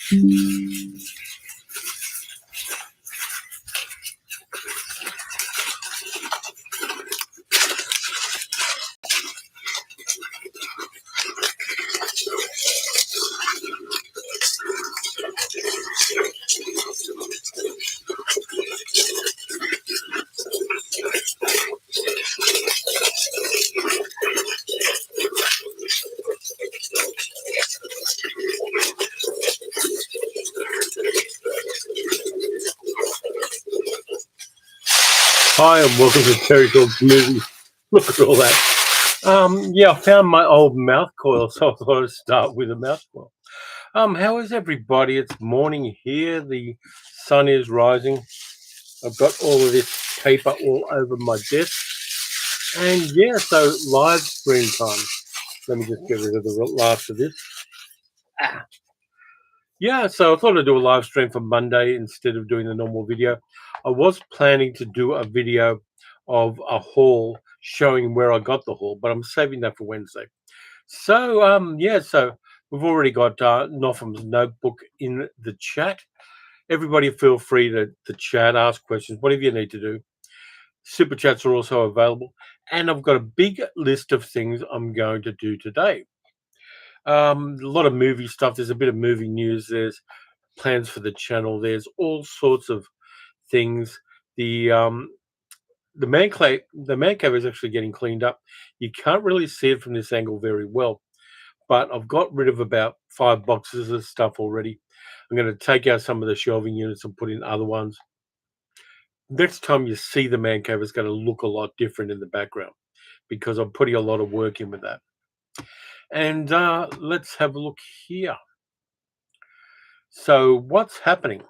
Hi, and welcome to Terry Talks Movies. Look at all that. Yeah, I found my old mouth coil, so I thought I'd start with a mouth coil. How is everybody? It's morning here. The sun is rising. I've got all of this paper all over my desk. And yeah, so live stream time. Let me just get rid of the last of this. Yeah, so I thought I'd do a live stream for Monday instead of doing the normal video. I was planning to do a video of a haul showing where I got the haul, but I'm saving that for Wednesday. So, yeah, so we've already got Notham's notebook in the chat. Everybody feel free to chat, ask questions, whatever you need to do. Super chats are also available. And I've got a big list of things I'm going to do today. A lot of movie stuff. There's a bit of movie news. There's plans for the channel. There's all sorts of things. The Mancave is actually getting cleaned up. You can't really see it from this angle very well, but I've got rid of about 5 boxes of stuff already. I'm going to take out some of the shelving units and put in other ones. Next time you see the Mancave, it's going to look a lot different in the background because I'm putting a lot of work in with that. And let's have a look here. So what's happening?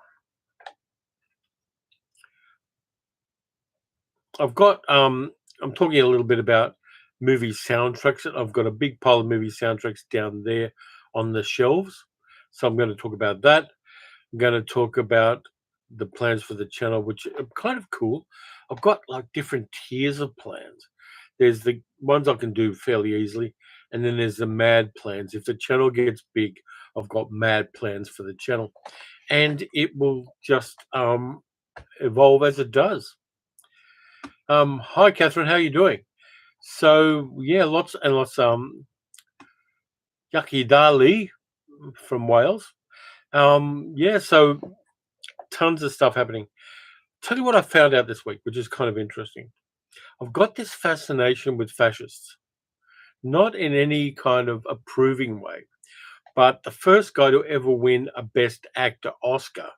I've got I'm talking a little bit about movie soundtracks. I've got a big pile of movie soundtracks down there on the shelves. So I'm going to talk about that. I'm going to talk about the plans for the channel, which are kind of cool. I've got like different tiers of plans. There's the ones I can do fairly easily, and then there's the mad plans. If the channel gets big, I've got mad plans for the channel, and it will just evolve as it does. Hi, Catherine. How are you doing? So yeah, lots and lots. Yucky Dali from Wales. Yeah, so tons of stuff happening. Tell you what I found out this week, which is kind of interesting. I've got this fascination with fascists, not in any kind of approving way, but the first guy to ever win a Best Actor Oscar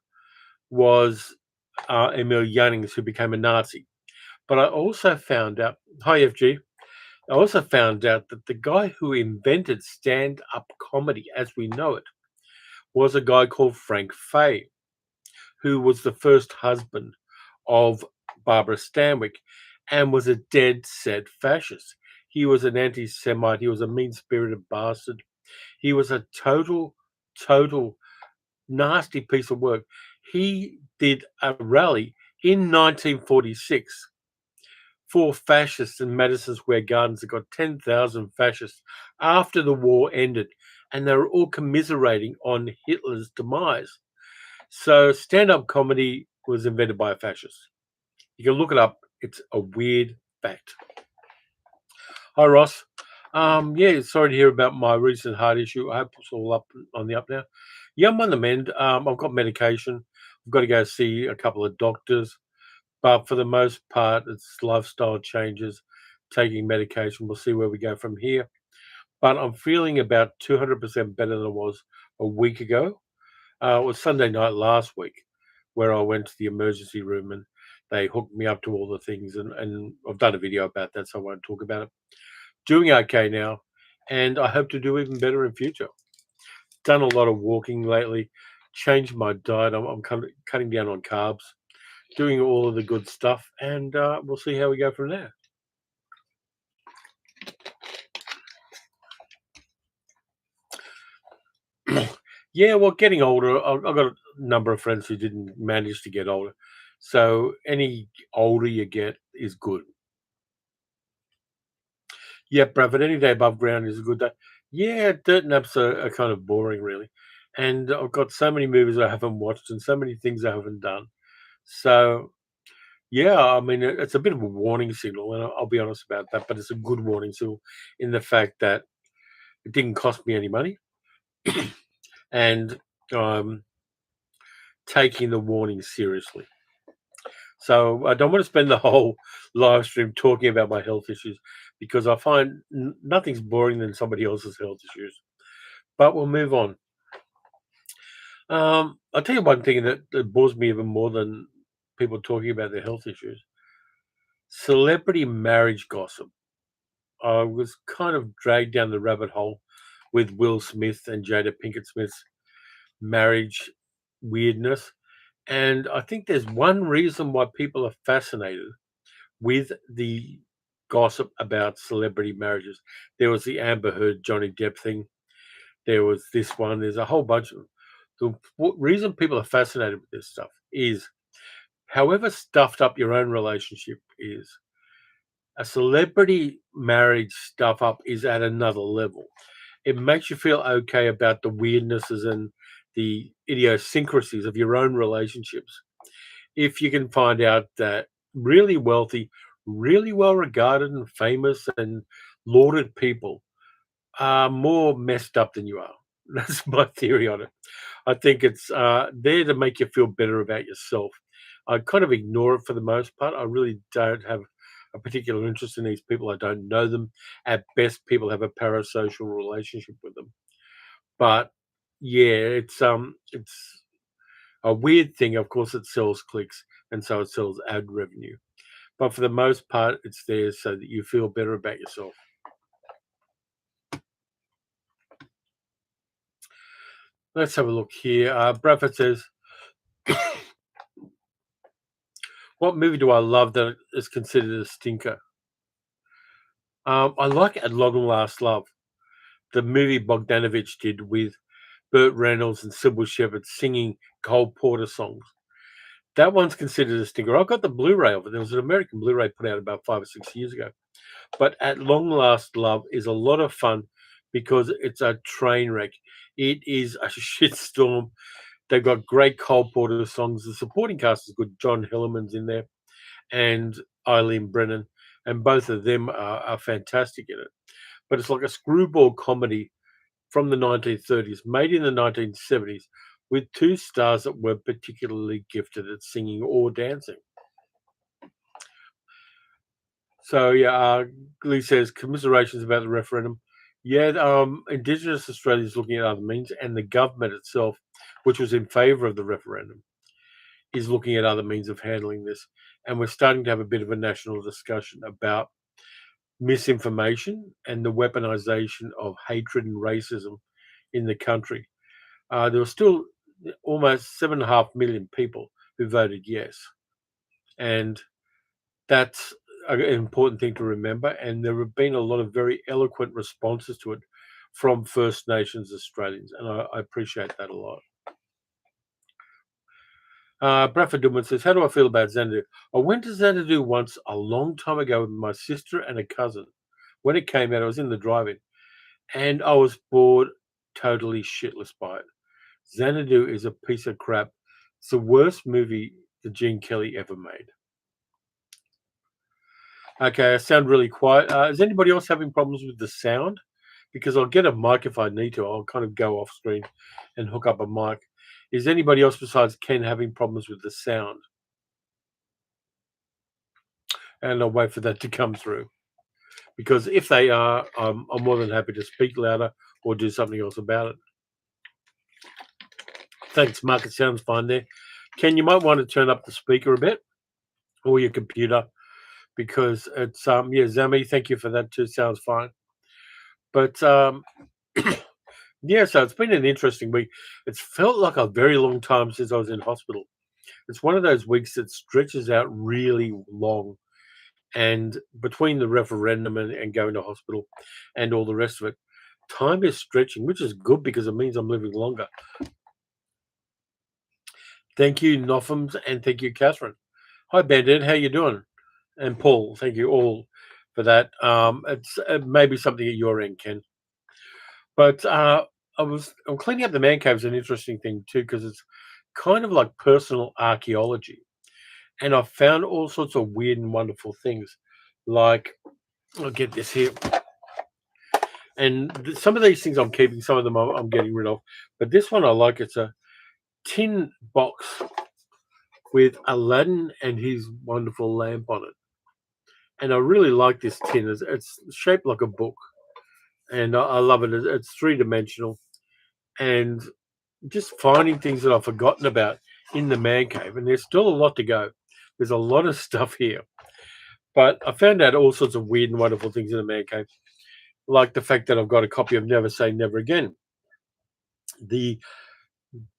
was Emil Jannings, who became a Nazi. But I also found out, hi FG, I also found out that the guy who invented stand-up comedy as we know it was a guy called Frank Fay, who was the first husband of Barbara Stanwyck and was a dead set fascist. He was an anti-Semite. He was a mean-spirited bastard. He was a total nasty piece of work. He did a rally in 1946 for fascists in Madison Square Gardens. It got 10,000 fascists after the war ended, and they were all commiserating on Hitler's demise. So stand-up comedy was invented by a fascist. You can look it up. It's a weird fact. Hi, Ross. Yeah, sorry to hear about my recent heart issue. I hope it's all up on the up now. Yeah, I'm on the mend. I've got medication. I've got to go see a couple of doctors. But for the most part, it's lifestyle changes, taking medication. We'll see where we go from here. But I'm feeling about 200% better than I was a week ago. It was Sunday night last week where I went to the emergency room and they hooked me up to all the things. And I've done a video about that, so I won't talk about it. Doing okay now, and I hope to do even better in future. Done a lot of walking lately, changed my diet. I'm cutting down on carbs, doing all of the good stuff, and we'll see how we go from there. Yeah, well, getting older, I've got a number of friends who didn't manage to get older. So any older you get is good. Yeah, Bradford, any day above ground is a good day. Yeah, dirt naps are kind of boring, really. and I've got so many movies I haven't watched and so many things I haven't done. So yeah, I mean, it's a bit of a warning signal, and I'll be honest about that. But it's a good warning signal in the fact that it didn't cost me any money, and I'm taking the warning seriously. So I don't want to spend the whole live stream talking about my health issues because I find nothing's boring than somebody else's health issues. But we'll move on. I'll tell you one thing that bores me even more than people talking about their health issues: celebrity marriage gossip. I was kind of dragged down the rabbit hole with Will Smith and Jada Pinkett Smith's marriage weirdness. And I think there's one reason why people are fascinated with the gossip about celebrity marriages. There was the Amber Heard Johnny Depp thing. There was this one. There's a whole bunch of the reason people are fascinated with this stuff is however stuffed up your own relationship is, a celebrity marriage stuff up is at another level. It makes you feel okay about the weirdnesses and the idiosyncrasies of your own relationships. If you can find out that really wealthy, really well regarded and famous and lauded people are more messed up than you are. That's my theory on it. I think it's there to make you feel better about yourself. I kind of ignore it for the most part. I really don't have a particular interest in these people. I don't know them. At best, people have a parasocial relationship with them. But yeah, it's a weird thing. Of course, it sells clicks and so it sells ad revenue. But for the most part, it's there so that you feel better about yourself. Let's have a look here. Bradford says, "What movie do I love that is considered a stinker?" I like At Long Last Love, the movie Bogdanovich did with Burt Reynolds and Sybil Shepherd singing Cole Porter songs. That one's considered a stinker. I got the Blu-ray of it. There was an American Blu-ray put out about 5 or 6 years ago. But At Long Last Love is a lot of fun because it's a train wreck. It is a shitstorm. They've got great Cole Porter songs. The supporting cast is good. John Hillerman's in there and Eileen Brennan, and both of them are fantastic in it. But it's like a screwball comedy from the 1930s, made in the 1970s, with two stars that were particularly gifted at singing or dancing. So yeah, Lee says commiserations about the referendum. Yeah, Indigenous Australia is looking at other means, and the government itself, which was in favour of the referendum, is looking at other means of handling this. And we're starting to have a bit of a national discussion about misinformation and the weaponization of hatred and racism in the country. There were still almost 7.5 million people who voted yes, and that's an important thing to remember. And there have been a lot of very eloquent responses to it from First Nations Australians, and I appreciate that a lot. Bradford Goodman says, "How do I feel about Xanadu? I went to Xanadu once a long time ago with my sister and a cousin. When it came out, I was in the drive-in, and I was bored, totally shitless by it. Xanadu is a piece of crap. It's the worst movie that Gene Kelly ever made." Okay, I sound really quiet. Is anybody else having problems with the sound? Because I'll get a mic if I need to. I'll kind of go off screen and hook up a mic. Is anybody else besides Ken having problems with the sound? And I'll wait for that to come through. Because if they are, I'm more than happy to speak louder or do something else about it. Thanks, Mark. It sounds fine there. Ken, you might want to turn up the speaker a bit or your computer because it's yeah, Zami, thank you for that too. Sounds fine. But yeah, so it's been an interesting week. It's felt like a very long time since I was in hospital. It's one of those weeks that stretches out really long. And between the referendum and going to hospital and all the rest of it, time is stretching, which is good because it means I'm living longer. Thank you, Nothams, and thank you, Catherine. Hi, Bandit. How you doing? And Paul, thank you all for that. It's maybe something at your end, Ken. But I'm cleaning up the man cave is an interesting thing too because it's kind of like personal archaeology, and I found all sorts of weird and wonderful things. Like I'll get this here, and some of these things I'm keeping, some of them I'm getting rid of. But this one I like. It's a tin box with Aladdin and his wonderful lamp on it, and I really like this tin. It's shaped like a book, and I love it. It's 3 dimensional, and just finding things that I've forgotten about in the man cave, and there's still a lot to go. There's a lot of stuff here, but I found out all sorts of weird and wonderful things in the man cave, like the fact that I've got a copy of Never Say Never Again, the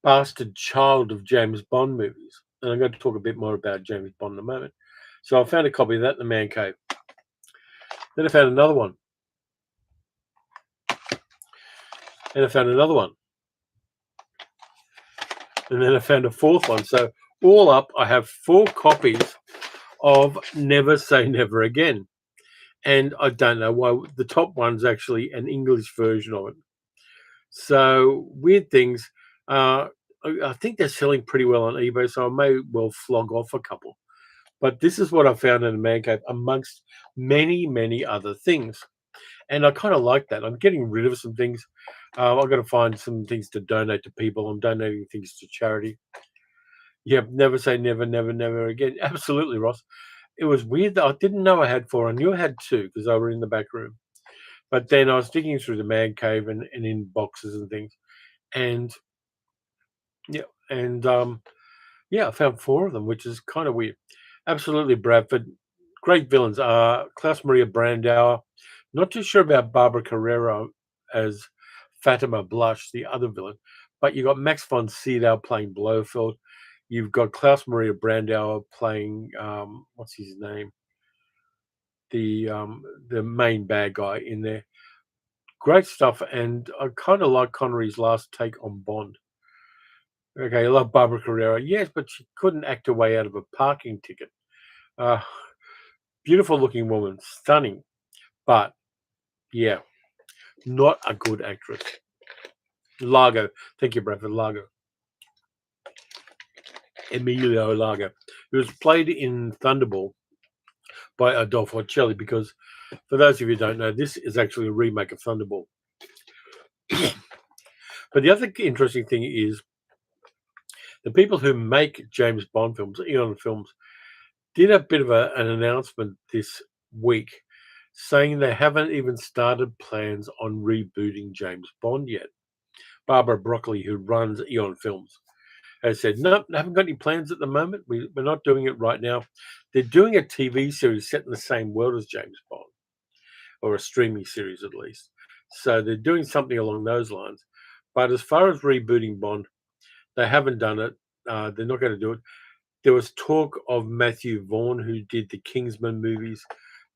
bastard child of James Bond movies. And I'm going to talk a bit more about James Bond in a moment. So I found a copy of that in the man cave. Then I found another one. And I found another one. And then I found a fourth one. So all up, I have 4 copies of Never Say Never Again. And I don't know why the top one's actually an English version of it. So weird things. I think they're selling pretty well on eBay, so I may well flog off a couple. But this is what I found in the man cave, amongst many, many other things. And I kind of like that. I'm getting rid of some things. I've got to find some things to donate to people. I'm donating things to charity. Yeah, never say never, never, never again. Absolutely, Ross. It was weird that I didn't know I had 4. I knew I had 2 because they were in the back room. But then I was digging through the man cave and in boxes and things. And yeah, and yeah, I found 4 of them, which is kind of weird. Absolutely, Bradford. Great villains. Klaus Maria Brandauer. Not too sure about Barbara Carrera as Fatima Blush, the other villain, but you got Max von Sydow playing Blofeld. You've got Klaus Maria Brandauer playing what's his name, the main bad guy in there. Great stuff, and I kind of like Connery's last take on Bond. Okay, I love Barbara Carrera, yes, but she couldn't act her way out of a parking ticket. Uh, Beautiful looking woman, stunning, but yeah, not a good actress. Largo, thank you, Bradford. Largo, Emilio Largo, who was played in Thunderball by Adolfo Celli. Because for those of you who don't know, this is actually a remake of Thunderball. But the other interesting thing is the people who make James Bond films, Eon Films, did a bit of an announcement this week saying they haven't even started plans on rebooting James Bond yet. Barbara Broccoli, who runs Eon Films, has said, "No, I haven't got any plans at the moment. We're not doing it right now." They're doing a TV series set in the same world as James Bond, or a streaming series at least. So they're doing something along those lines. But as far as rebooting Bond, they haven't done it. They're not going to do it. There was talk of Matthew Vaughn, who did the Kingsman movies,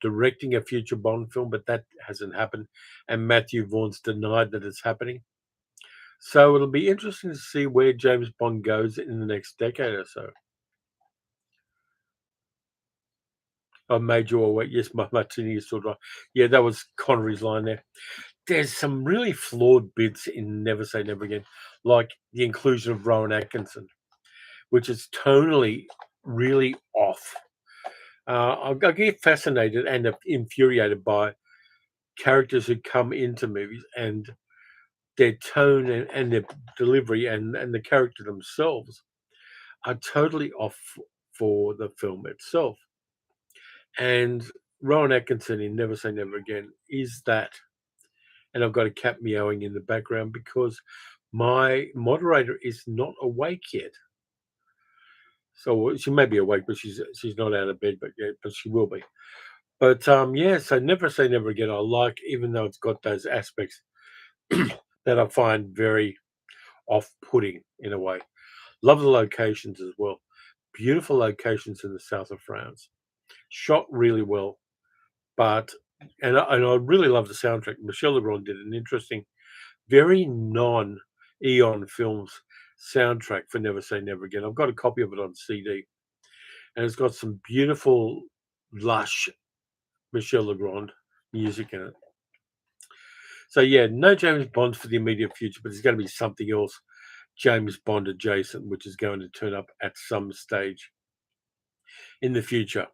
directing a future Bond film, but that hasn't happened. And Matthew Vaughn's denied that it's happening. So it'll be interesting to see where James Bond goes in the next decade or so. I made you aware. Yes, my martini is still dry. Yeah, that was Connery's line there. There's some really flawed bits in Never Say Never Again, like the inclusion of Rowan Atkinson, which is tonally really off. I get fascinated and infuriated by characters who come into movies and their tone and their delivery and the character themselves are totally off for the film itself. And Rowan Atkinson in Never Say Never Again is that. And I've got a cat meowing in the background because my moderator is not awake yet. So she may be awake, but she's not out of bed, but yeah, but she will be. But yeah, so Never Say Never Again, I like, even though it's got those aspects that I find very off-putting in a way. Love the locations as well. Beautiful locations in the south of France, shot really well. But and I really love the soundtrack. Michel Legrand did an interesting, very non-Eon Films soundtrack for Never Say Never Again. I've got a copy of it on CD, and it's got some beautiful, lush Michel Legrand music in it. So yeah, no James Bond for the immediate future, but there's going to be something else James Bond adjacent, which is going to turn up at some stage in the future.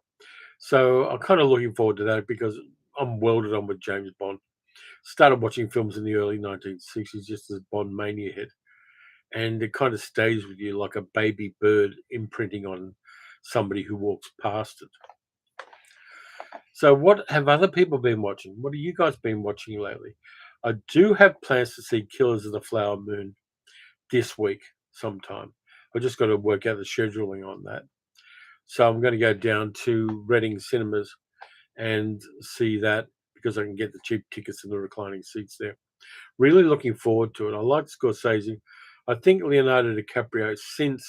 So I'm kind of looking forward to that because I'm welded on with James Bond. Started watching films in the early 1960s just as Bond mania hit, and it kind of stays with you like a baby bird imprinting on somebody who walks past it. So, what have other people been watching? What have you guys been watching lately? I do have plans to see Killers of the Flower Moon this week sometime. I just got to work out the scheduling on that. So I'm going to go down to Reading Cinemas and see that because I can get the cheap tickets and the reclining seats there. Really looking forward to it. I like Scorsese. I think Leonardo DiCaprio, since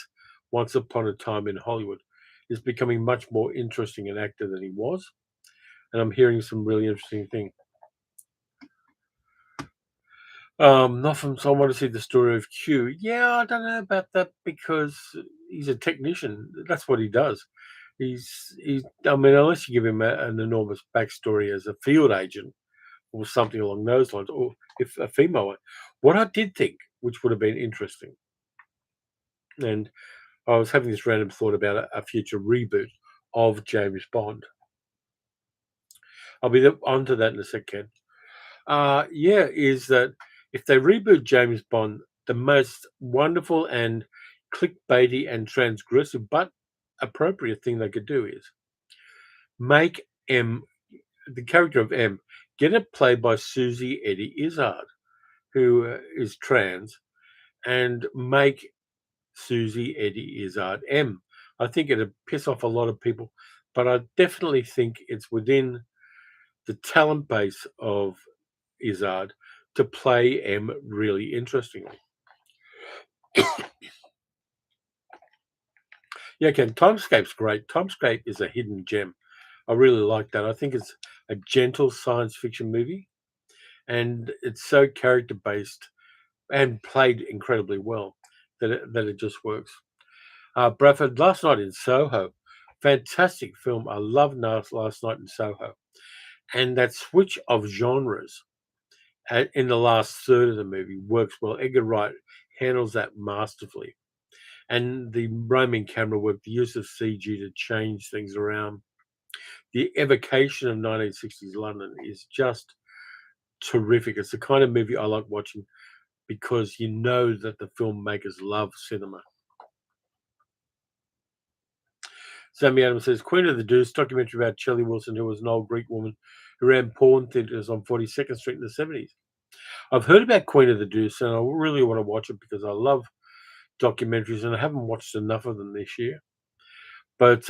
Once Upon a Time in Hollywood, is becoming much more interesting an actor than he was. And I'm hearing some really interesting things. Not from so I want to see the story of Q. Yeah, I don't know about that because he's a technician. That's what he does. He's. I mean, unless you give him an enormous backstory as a field agent or something along those lines, or if a female one. What I did think, which would have been interesting, and I was having this random thought about a future reboot of James Bond. I'll be onto that in a second. Yeah, is that if they reboot James Bond, the most wonderful and clickbaity and transgressive but appropriate thing they could do is make M, the character of M, get it played by Susie Eddie Izzard, who is trans, and make Susie Eddie Izzard M. I think it'd piss off a lot of people, but I definitely think it's within the talent base of Izzard to play M really interestingly. Yeah, Ken, Timescape's great. Timescape is a hidden gem. I really like that. I think it's a gentle science fiction movie, and it's so character based and played incredibly well that it just works. Bradford, Last Night in Soho, fantastic film. I love Last Night in Soho, and that switch of genres in the last third of the movie works well. Edgar Wright handles that masterfully, and the roaming camera work, the use of CG to change things around, the evocation of 1960s London is just terrific. It's the kind of movie I like watching because you know that the filmmakers love cinema. Sammy Adams says Queen of the Deuce documentary about Shelley Wilson, who was an old Greek woman who ran porn theatres on 42nd Street in the 70s. I've heard about Queen of the Deuce and I really want to watch it because I love documentaries and I haven't watched enough of them this year. But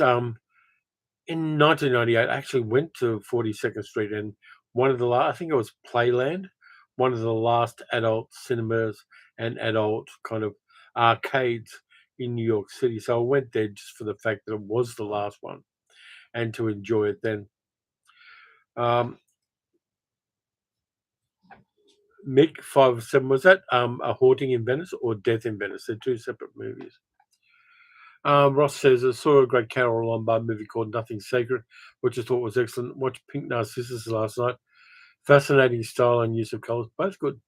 in 1998, I actually went to 42nd Street and one of the last, I think it was Playland, one of the last adult cinemas and adult kind of arcades in New York City. So I went there just for the fact that it was the last one and to enjoy it then. Um, Mick 5 7, was that A Haunting in Venice or Death in Venice? They're two separate movies. Ross says, I saw a great Carol Lombard movie called Nothing Sacred, which I thought was excellent. Watched Pink Narcissus last night. Fascinating style and use of colours, both good.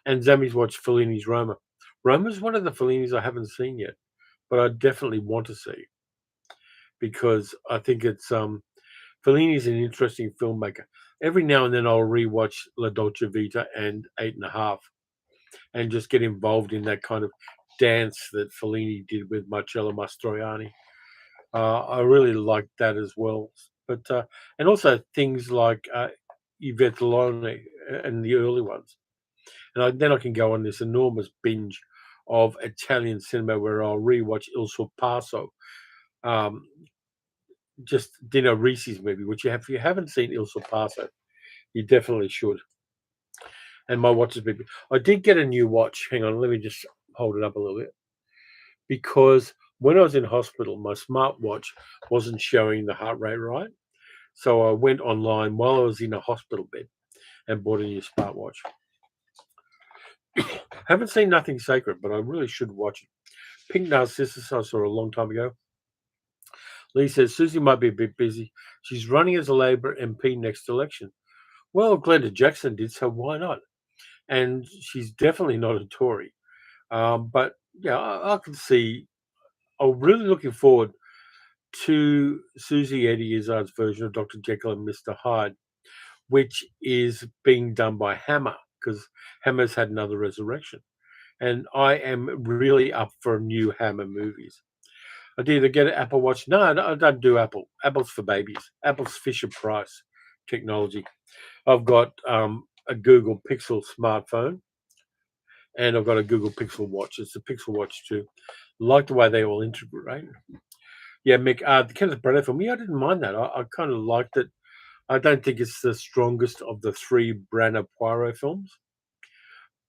And Zami's watched Fellini's Roma. Roma's one of the Fellinis I haven't seen yet, but I definitely want to see because I think it's Fellini's an interesting filmmaker. Every now and then I'll rewatch La Dolce Vita and Eight and a Half and just get involved in that kind of dance that Fellini did with Marcello Mastroianni. I really like that as well. But and also things like Yvette Lone and the early ones. And then I can go on this enormous binge of Italian cinema where I'll rewatch Il Sorpasso, um, just Dino Risi's movie, which if you haven't seen Il Sorpasso, you definitely should. And my watch has been. I did get a new watch. Hang on, let me just hold it up a little bit because when I was in hospital, my smartwatch wasn't showing the heart rate right. So I went online while I was in a hospital bed and bought a new smartwatch. Haven't seen Nothing Sacred, but I really should watch it. Pink Narcissus I saw a long time ago. Lee says Susie might be a bit busy. She's running as a Labor MP next election. Well, Glenda Jackson did, so why not? and she's definitely not a Tory. But yeah, I can see. I'm really looking forward to Susie Eddie Izzard's version of Dr. Jekyll and Mr. Hyde, which is being done by Hammer because Hammer's had another resurrection. And I am really up for new Hammer movies. I'd either get an Apple Watch. No, I don't do Apple. Apple's for babies. Apple's Fisher Price technology. I've got a Google Pixel smartphone and I've got a Google Pixel watch. It's a Pixel Watch too. Like the way they all integrate. Yeah, Mick, the Kenneth Branagh film. Yeah, I didn't mind that. I kind of liked it. I don't think it's the strongest of the three Branagh Poirot films,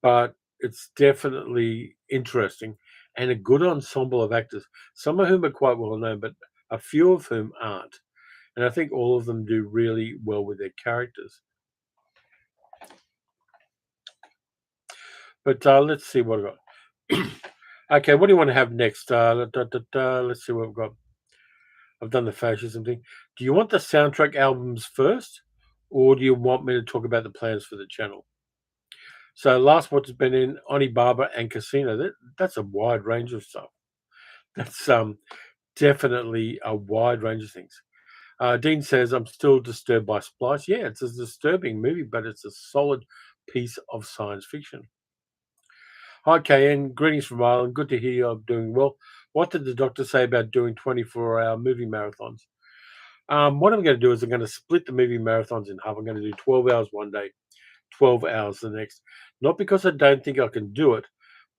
but it's definitely interesting and a good ensemble of actors, some of whom are quite well known, but a few of whom aren't. And I think all of them do really well with their characters. But let's see what I've got. Okay, what do you want to have next? Let's see what I've got. I've done the fascism thing. Do you want the soundtrack albums first, or do you want me to talk about the plans for the channel? So last watch has been in Onibaba and Casino. That's a wide range of stuff. That's definitely a wide range of things. Dean says, I'm still disturbed by Splice. Yeah, it's a disturbing movie, but it's a solid piece of science fiction. Hi, KN. Greetings from Ireland. Good to hear you're doing well. What did the doctor say about doing 24-hour movie marathons? What I'm going to do is I'm going to split the movie marathons in half. I'm going to do 12 hours one day, 12 hours the next. Not because I don't think I can do it,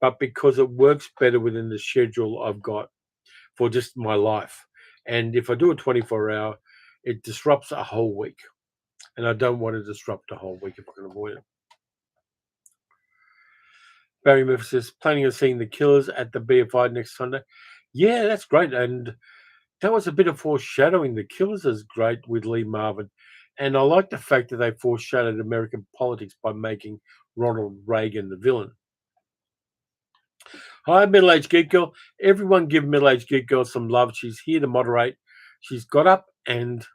but because it works better within the schedule I've got for just my life. And if I do a 24-hour, it disrupts a whole week. And I don't want to disrupt a whole week if I can avoid it. Barry Murphy says, planning on seeing The Killers at the BFI next Sunday. Yeah, that's great. And that was a bit of foreshadowing. The Killers is great with Lee Marvin. And I like the fact that they foreshadowed American politics by making Ronald Reagan the villain. Hi, Middle Aged Geek Girl. Everyone give Middle Aged Geek Girl some love. She's here to moderate. She's got up and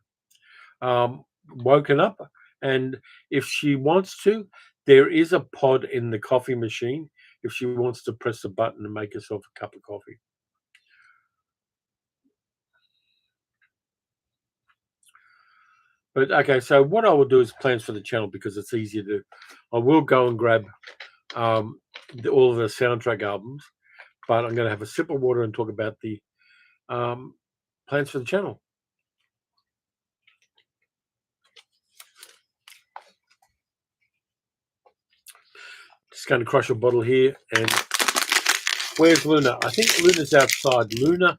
woken up. And if she wants to, there is a pod in the coffee machine if she wants to press a button and make herself a cup of coffee. But okay, so what I will do is plans for the channel because it's easier to. I will go and grab all of the soundtrack albums, but I'm going to have a sip of water and talk about the plans for the channel. Just going to crush a bottle here. And where's Luna? I think Luna's outside. Luna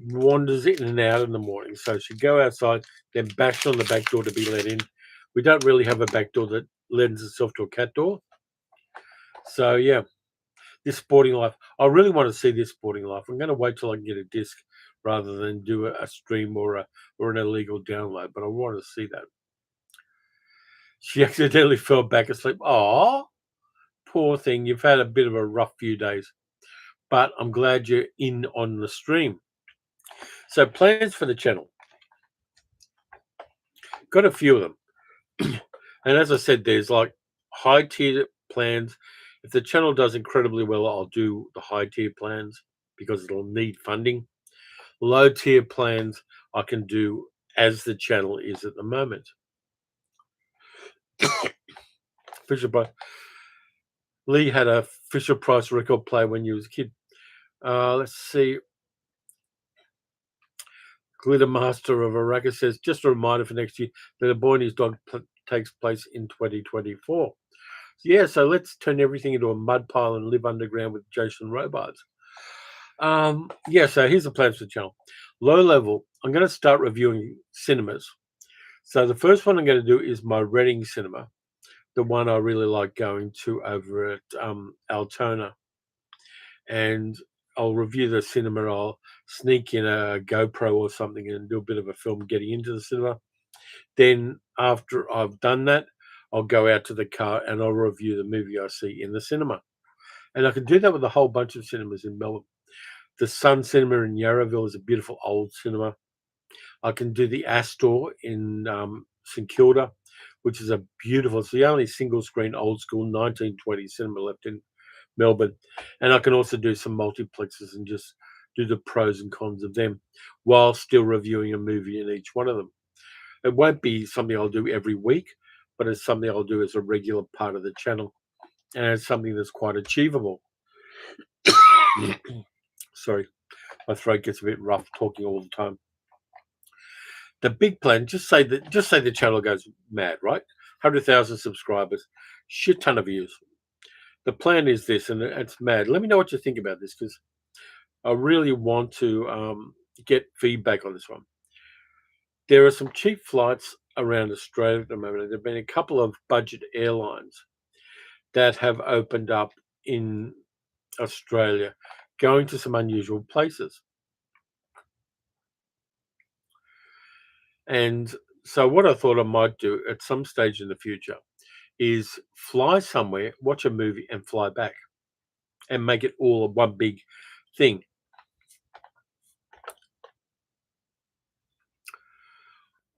wanders in and out in the morning, so she'd go outside, then bash on the back door to be let in. We don't really have a back door that lends itself to a cat door. So yeah, this sporting life. I really want to see this sporting life. I'm going to wait till I can get a disc rather than do a stream or an illegal download. But I want to see that. She accidentally fell back asleep. Oh, poor thing. You've had a bit of a rough few days, but I'm glad you're in on the stream. So plans for the channel. Got a few of them. And as I said, there's like high tier plans. If the channel does incredibly well, I'll do the high tier plans because it'll need funding. Low tier plans I can do as the channel is at the moment. Fisher Price. Lee had a Fisher Price record player when he was a kid. Let's see. Glitter Master of Araka says, just a reminder for next year that A Boy and His Dog takes place in 2024. Yeah, so let's turn everything into a mud pile and live underground with Jason Robards. Yeah, so here's the plans for the channel. Low level, I'm going to start reviewing cinemas. So the first one I'm going to do is my Reading cinema, the one I really like going to over at Altona. And I'll review the cinema. I'll sneak in a GoPro or something and do a bit of a film getting into the cinema. Then after I've done that, I'll go out to the car and I'll review the movie I see in the cinema. And I can do that with a whole bunch of cinemas in Melbourne. The Sun Cinema in Yarraville is a beautiful old cinema. I can do the Astor in St Kilda, which is a beautiful. It's the only single screen old school 1920 cinema left in Melbourne, and I can also do some multiplexes and just do the pros and cons of them while still reviewing a movie in each one of them. It won't be something I'll do every week, but it's something I'll do as a regular part of the channel, and it's something that's quite achievable. Sorry, my throat gets a bit rough talking all the time. The big plan, just say the channel goes mad, right? 100,000 subscribers, shit ton of views. The plan is this, and it's mad. Let me know what you think about this, because I really want to get feedback on this one. There are some cheap flights around Australia at the moment. There have been a couple of budget airlines that have opened up in Australia, going to some unusual places. And so, what I thought I might do at some stage in the future is fly somewhere, watch a movie, and fly back, and make it all one big thing.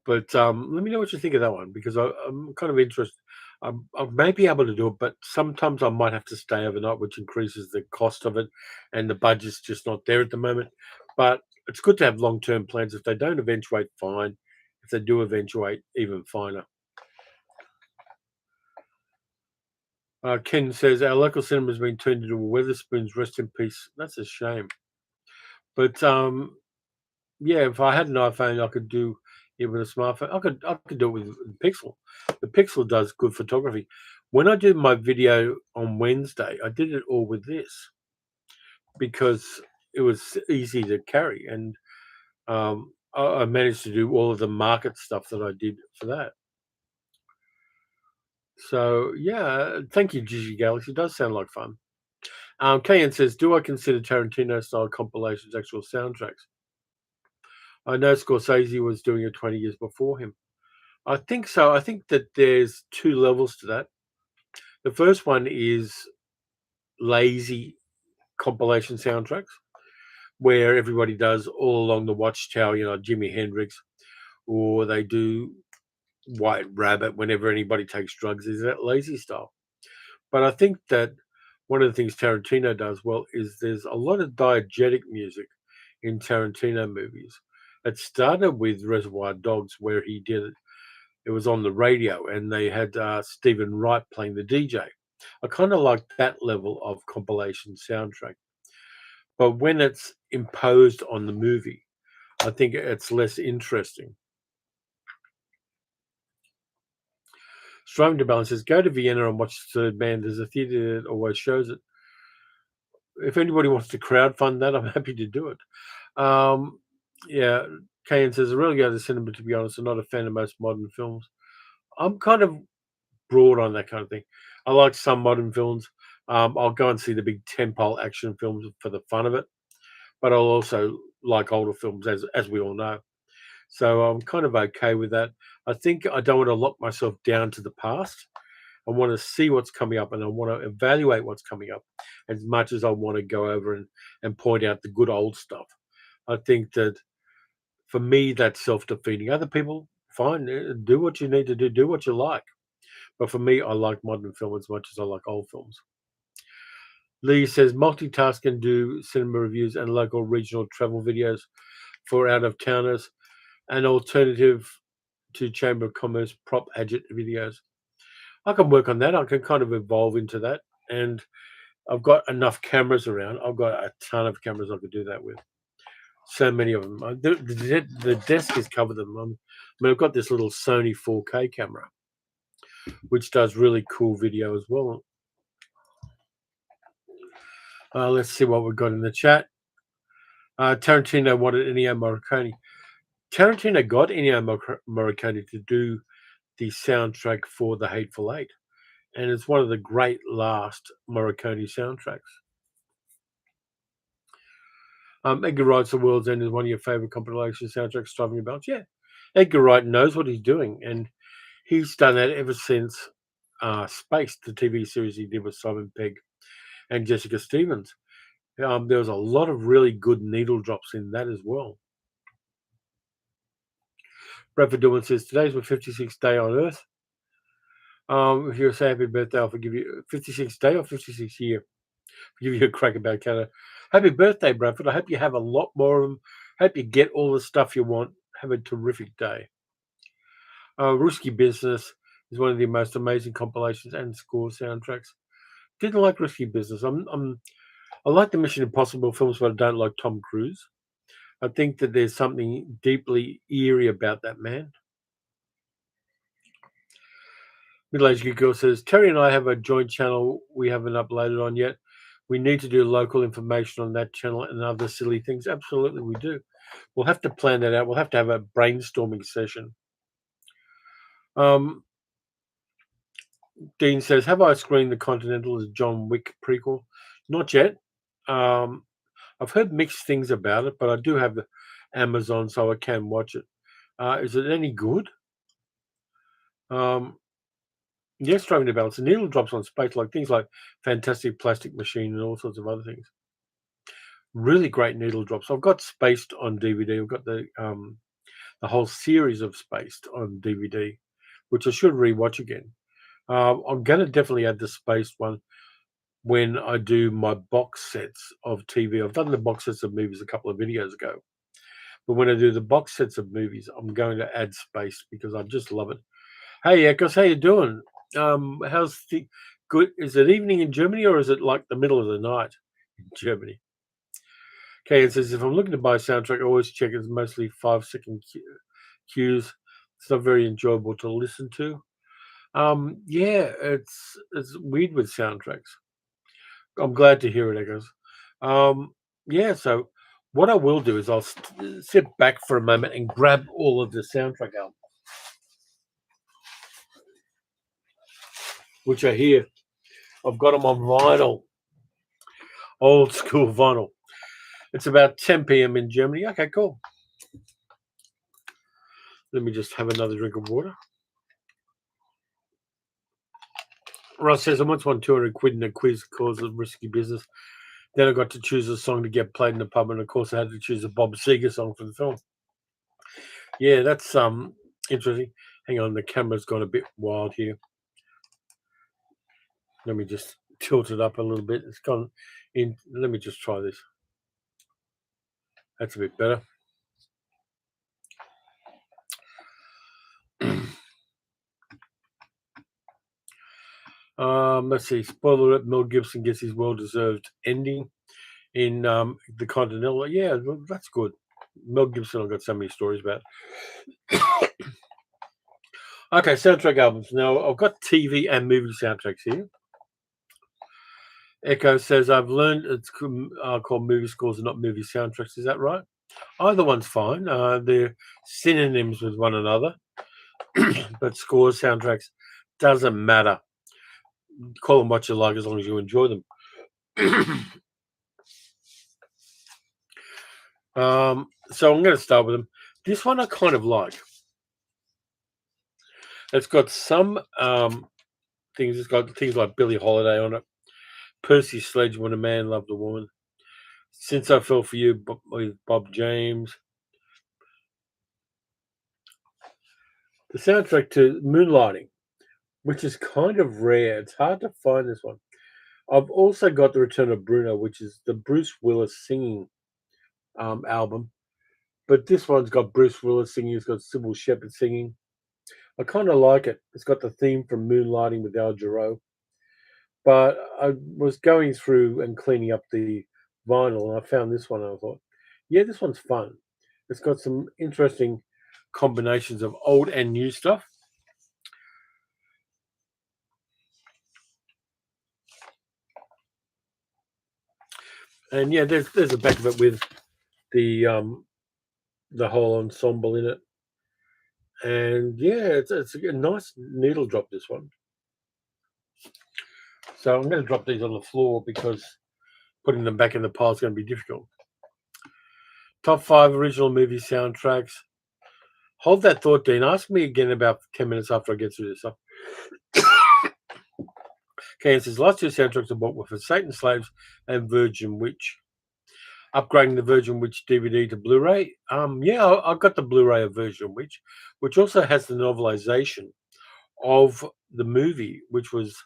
But let me know what you think of that one, because I'm kind of interested. I may be able to do it, but sometimes I might have to stay overnight, which increases the cost of it, and the budget's just not there at the moment. But it's good to have long term plans. If they don't eventuate, fine. If they do eventuate, even finer. Ken says our local cinema has been turned into a Weatherspoons. Rest in peace. That's a shame. But yeah, if I had an iPhone, I could do it with a smartphone. I could do it with Pixel. The Pixel does good photography. When I did my video on Wednesday, I did it all with this because it was easy to carry, and I managed to do all of the market stuff that I did for that. So yeah, thank you, Gigi Galaxy. It does sound like fun. Kayan says, "Do I consider Tarantino style compilations actual soundtracks?" I know Scorsese was doing it 20 years before him. I think so. I think that there's two levels to that. The first one is lazy compilation soundtracks, where everybody does all along the Watchtower, Jimi Hendrix, or they do White Rabbit whenever anybody takes drugs. Is that lazy style? But I think that one of the things Tarantino does well is there's a lot of diegetic music in Tarantino movies. It started with Reservoir Dogs, where he did it. It was on the radio, and they had Stephen Wright playing the DJ. I kind of like that level of compilation soundtrack. But when it's imposed on the movie, I think it's less interesting. Striving to balance says, go to Vienna and watch Third Man. There's a theatre that always shows it. If anybody wants to crowdfund that, I'm happy to do it. Yeah, Kayan says, I really go to the cinema, to be honest. I'm not a fan of most modern films. I'm kind of broad on that kind of thing. I like some modern films. I'll go and see the big tentpole action films for the fun of it, but I'll also like older films, as we all know. So I'm kind of okay with that. I think I don't want to lock myself down to the past. I want to see what's coming up, and I want to evaluate what's coming up as much as I want to go over and point out the good old stuff. I think that for me, that's self defeating. Other people, fine, do what you need to do what you like. But for me, I like modern film as much as I like old films. Lee says multitask and do cinema reviews and local regional travel videos for out of towners, an alternative to Chamber of Commerce prop agit videos. I can work on that. I can kind of evolve into that. And I've got enough cameras around. I've got a ton of cameras I could do that with. So many of them. The desk is covered them. I've got this little Sony 4K camera, which does really cool video as well. Let's see what we've got in the chat. Tarantino wanted Ennio Morricone. Tarantino got Ennio Morricone to do the soundtrack for The Hateful Eight, and it's one of the great last Morricone soundtracks. Edgar Wright's The World's End is one of your favorite compilation soundtracks, Striving to Balance. Yeah, Edgar Wright knows what he's doing, and he's done that ever since Space, the TV series he did with Simon Pegg and Jessica Stevens. There was a lot of really good needle drops in that as well. Bradford Dillman says, today's my 56th day on Earth. If you say happy birthday, I'll forgive you. 56th day or 56th year? I'll give you a crack about Canada. Happy birthday, Bradford. I hope you have a lot more of them. Hope you get all the stuff you want. Have a terrific day. Risky Business is one of the most amazing compilations and score soundtracks. Didn't like Risky Business. I like the Mission Impossible films, but I don't like Tom Cruise. I think that there's something deeply eerie about that man. Middle-aged Geek Girl says, Terry and I have a joint channel we haven't uploaded on yet. We need to do local information on that channel and other silly things. Absolutely, we do. We'll have to plan that out. We'll have to have a brainstorming session. Dean says, have I screened The Continental as John Wick prequel? Not yet. I've heard mixed things about it, but I do have Amazon, so I can watch it. Is it any good? Yes, driving the balance. The needle drops on space, like things like Fantastic Plastic Machine and all sorts of other things. Really great needle drops. I've got Spaced on DVD. I've got the whole series of Spaced on DVD, which I should rewatch again. I'm going to definitely add the Spaced one when I do my box sets of TV. I've done the box sets of movies a couple of videos ago, but when I do the box sets of movies, I'm going to add Spaced because I just love it. Hey, Echoes, how you doing? How's the good? Is it evening in Germany or is it like the middle of the night in Germany? Okay, it says if I'm looking to buy a soundtrack, I always check it's mostly 5-second cues. It's not very enjoyable to listen to. Yeah, it's weird with soundtracks. I'm glad to hear it, Echoes. Yeah, so what I will do is I'll sit back for a moment and grab all of the soundtrack albums, which are here. I've got them on vinyl, old school vinyl. It's about 10 p.m. in Germany. Okay, cool. Let me just have another drink of water. Ross says, I once won 200 quid in a quiz cause of risky business. Then I got to choose a song to get played in the pub, and of course I had to choose a Bob Seger song for the film. Yeah, that's interesting. Hang on, the camera's gone a bit wild here. Let me just tilt it up a little bit. It's gone in. Let me just try this. That's a bit better. Let's see. Spoiler alert, Mel Gibson gets his well-deserved ending in The Continental. Yeah, that's good. Mel Gibson, I've got so many stories about. Okay, soundtrack albums. Now, I've got TV and movie soundtracks here. Echo says, I've learned it's called movie scores and not movie soundtracks. Is that right? Either one's fine. They're synonyms with one another. But scores, soundtracks, doesn't matter. Call them what you like as long as you enjoy them. So I'm going to start with them. This one I kind of like. It's got some things. It's got things like Billie Holiday on it. Percy Sledge, When a Man Loved a Woman. Since I Fell for You with Bob James. The soundtrack to Moonlighting, which is kind of rare. It's hard to find this one. I've also got The Return of Bruno, which is the Bruce Willis singing album. But this one's got Bruce Willis singing. It's got Sybil Shepherd singing. I kind of like it. It's got the theme from Moonlighting with Al Jarreau. But I was going through and cleaning up the vinyl, and I found this one. And I thought, yeah, this one's fun. It's got some interesting combinations of old and new stuff. And yeah, there's a back of it with the whole ensemble in it. And yeah, it's a nice needle drop, this one. So I'm going to drop these on the floor because putting them back in the pile is going to be difficult. Top 5 original movie soundtracks. Hold that thought, Dean. Ask me again about 10 minutes after I get through this stuff. Okay, it says last 2 soundtracks I bought were for Satan Slaves and Virgin Witch. Upgrading the Virgin Witch DVD to Blu-ray. Yeah, I've got the Blu-ray of Virgin Witch, which also has the novelization of the movie, which was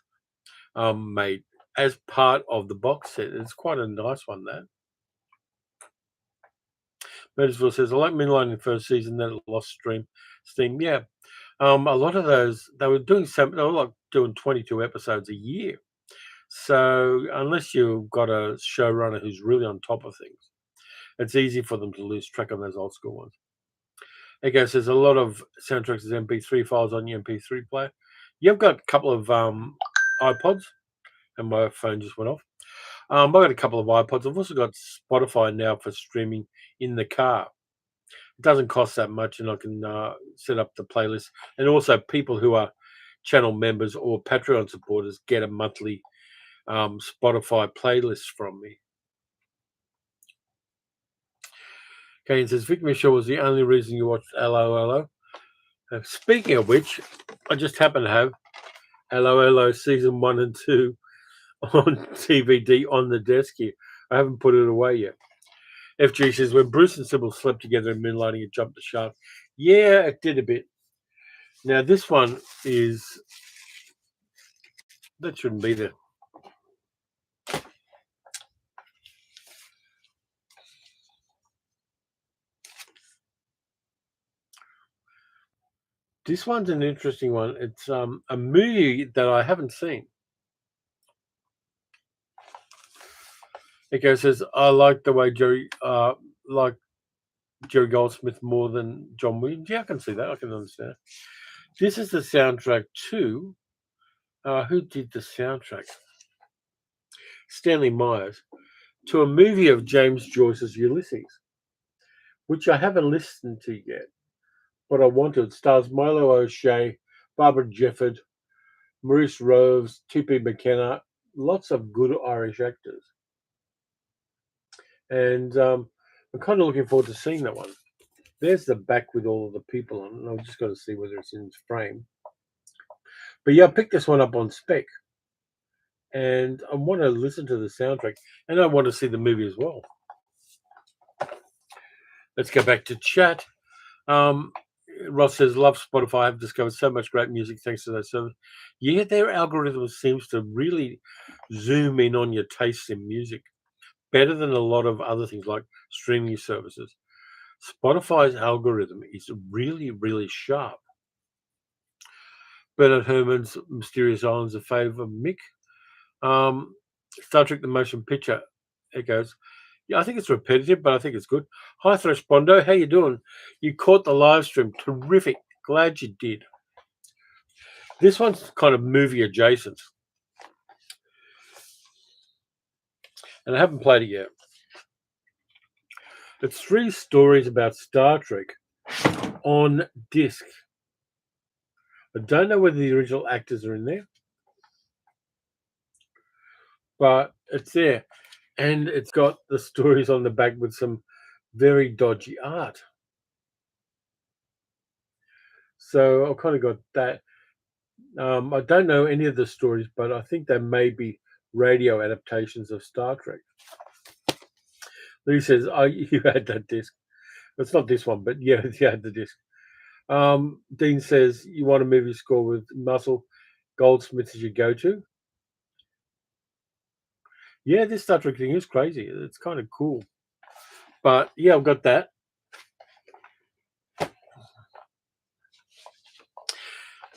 made as part of the box set. It's quite a nice one, that. Meadorsville says, I like Midnight in the first season, then it lost steam. Yeah. A lot of those, they were like doing 22 episodes a year. So unless you've got a showrunner who's really on top of things, it's easy for them to lose track on those old school ones. Okay, so there's a lot of soundtracks as MP3 files on your MP3 player. You've got a couple of iPods, and my phone just went off. I've got a couple of iPods. I've also got Spotify now for streaming in the car. It doesn't cost that much, and I can set up the playlist. And also, people who are channel members or Patreon supporters get a monthly Spotify playlist from me. Okay, it says Vic Michelle was the only reason you watched LOLO. Speaking of which, I just happen to have LOLO season 1 and 2 on DVD on the desk here. I haven't put it away yet. FG says, when Bruce and Sybil slept together in Moonlighting, it jumped the shark. Yeah, it did a bit. Now, this one is... That shouldn't be there. This one's an interesting one. It's a movie that I haven't seen. It says, I like the way Jerry Goldsmith more than John Williams. Yeah, I can see that. I can understand. This is the soundtrack to... who did the soundtrack? Stanley Myers. To a movie of James Joyce's Ulysses, which I haven't listened to yet, but I want to. It stars Milo O'Shea, Barbara Jefford, Maurice Roves, T.P. McKenna, lots of good Irish actors. And I'm kind of looking forward to seeing that one. There's the back with all of the people on it. I've just got to see whether it's in its frame. But yeah, I picked this one up on spec. And I want to listen to the soundtrack. And I want to see the movie as well. Let's go back to chat. Ross says, love Spotify. I've discovered so much great music thanks to that service. Yeah, their algorithm seems to really zoom in on your tastes in music better than a lot of other things like streaming services. Spotify's algorithm is really, really sharp. Bernard Herrmann's Mysterious Islands of Favour, Mick. Star Trek The Motion Picture echoes. Yeah, I think it's repetitive, but I think it's good. Hi, Thresh Bondo. How you doing? You caught the live stream. Terrific. Glad you did. This one's kind of movie adjacent. And I haven't played it yet. It's 3 stories about Star Trek on disc. I don't know whether the original actors are in there, but it's there. And it's got the stories on the back with some very dodgy art. So I've kind of got that. I don't know any of the stories, but I think they may be radio adaptations of Star Trek. Lee says, oh, you had that disc. It's not this one, but yeah, you had the disc. Dean says, you want a movie score with Muscle Goldsmith as your go-to? Yeah, this Star Trek thing is crazy. It's kind of cool. But yeah, I've got that.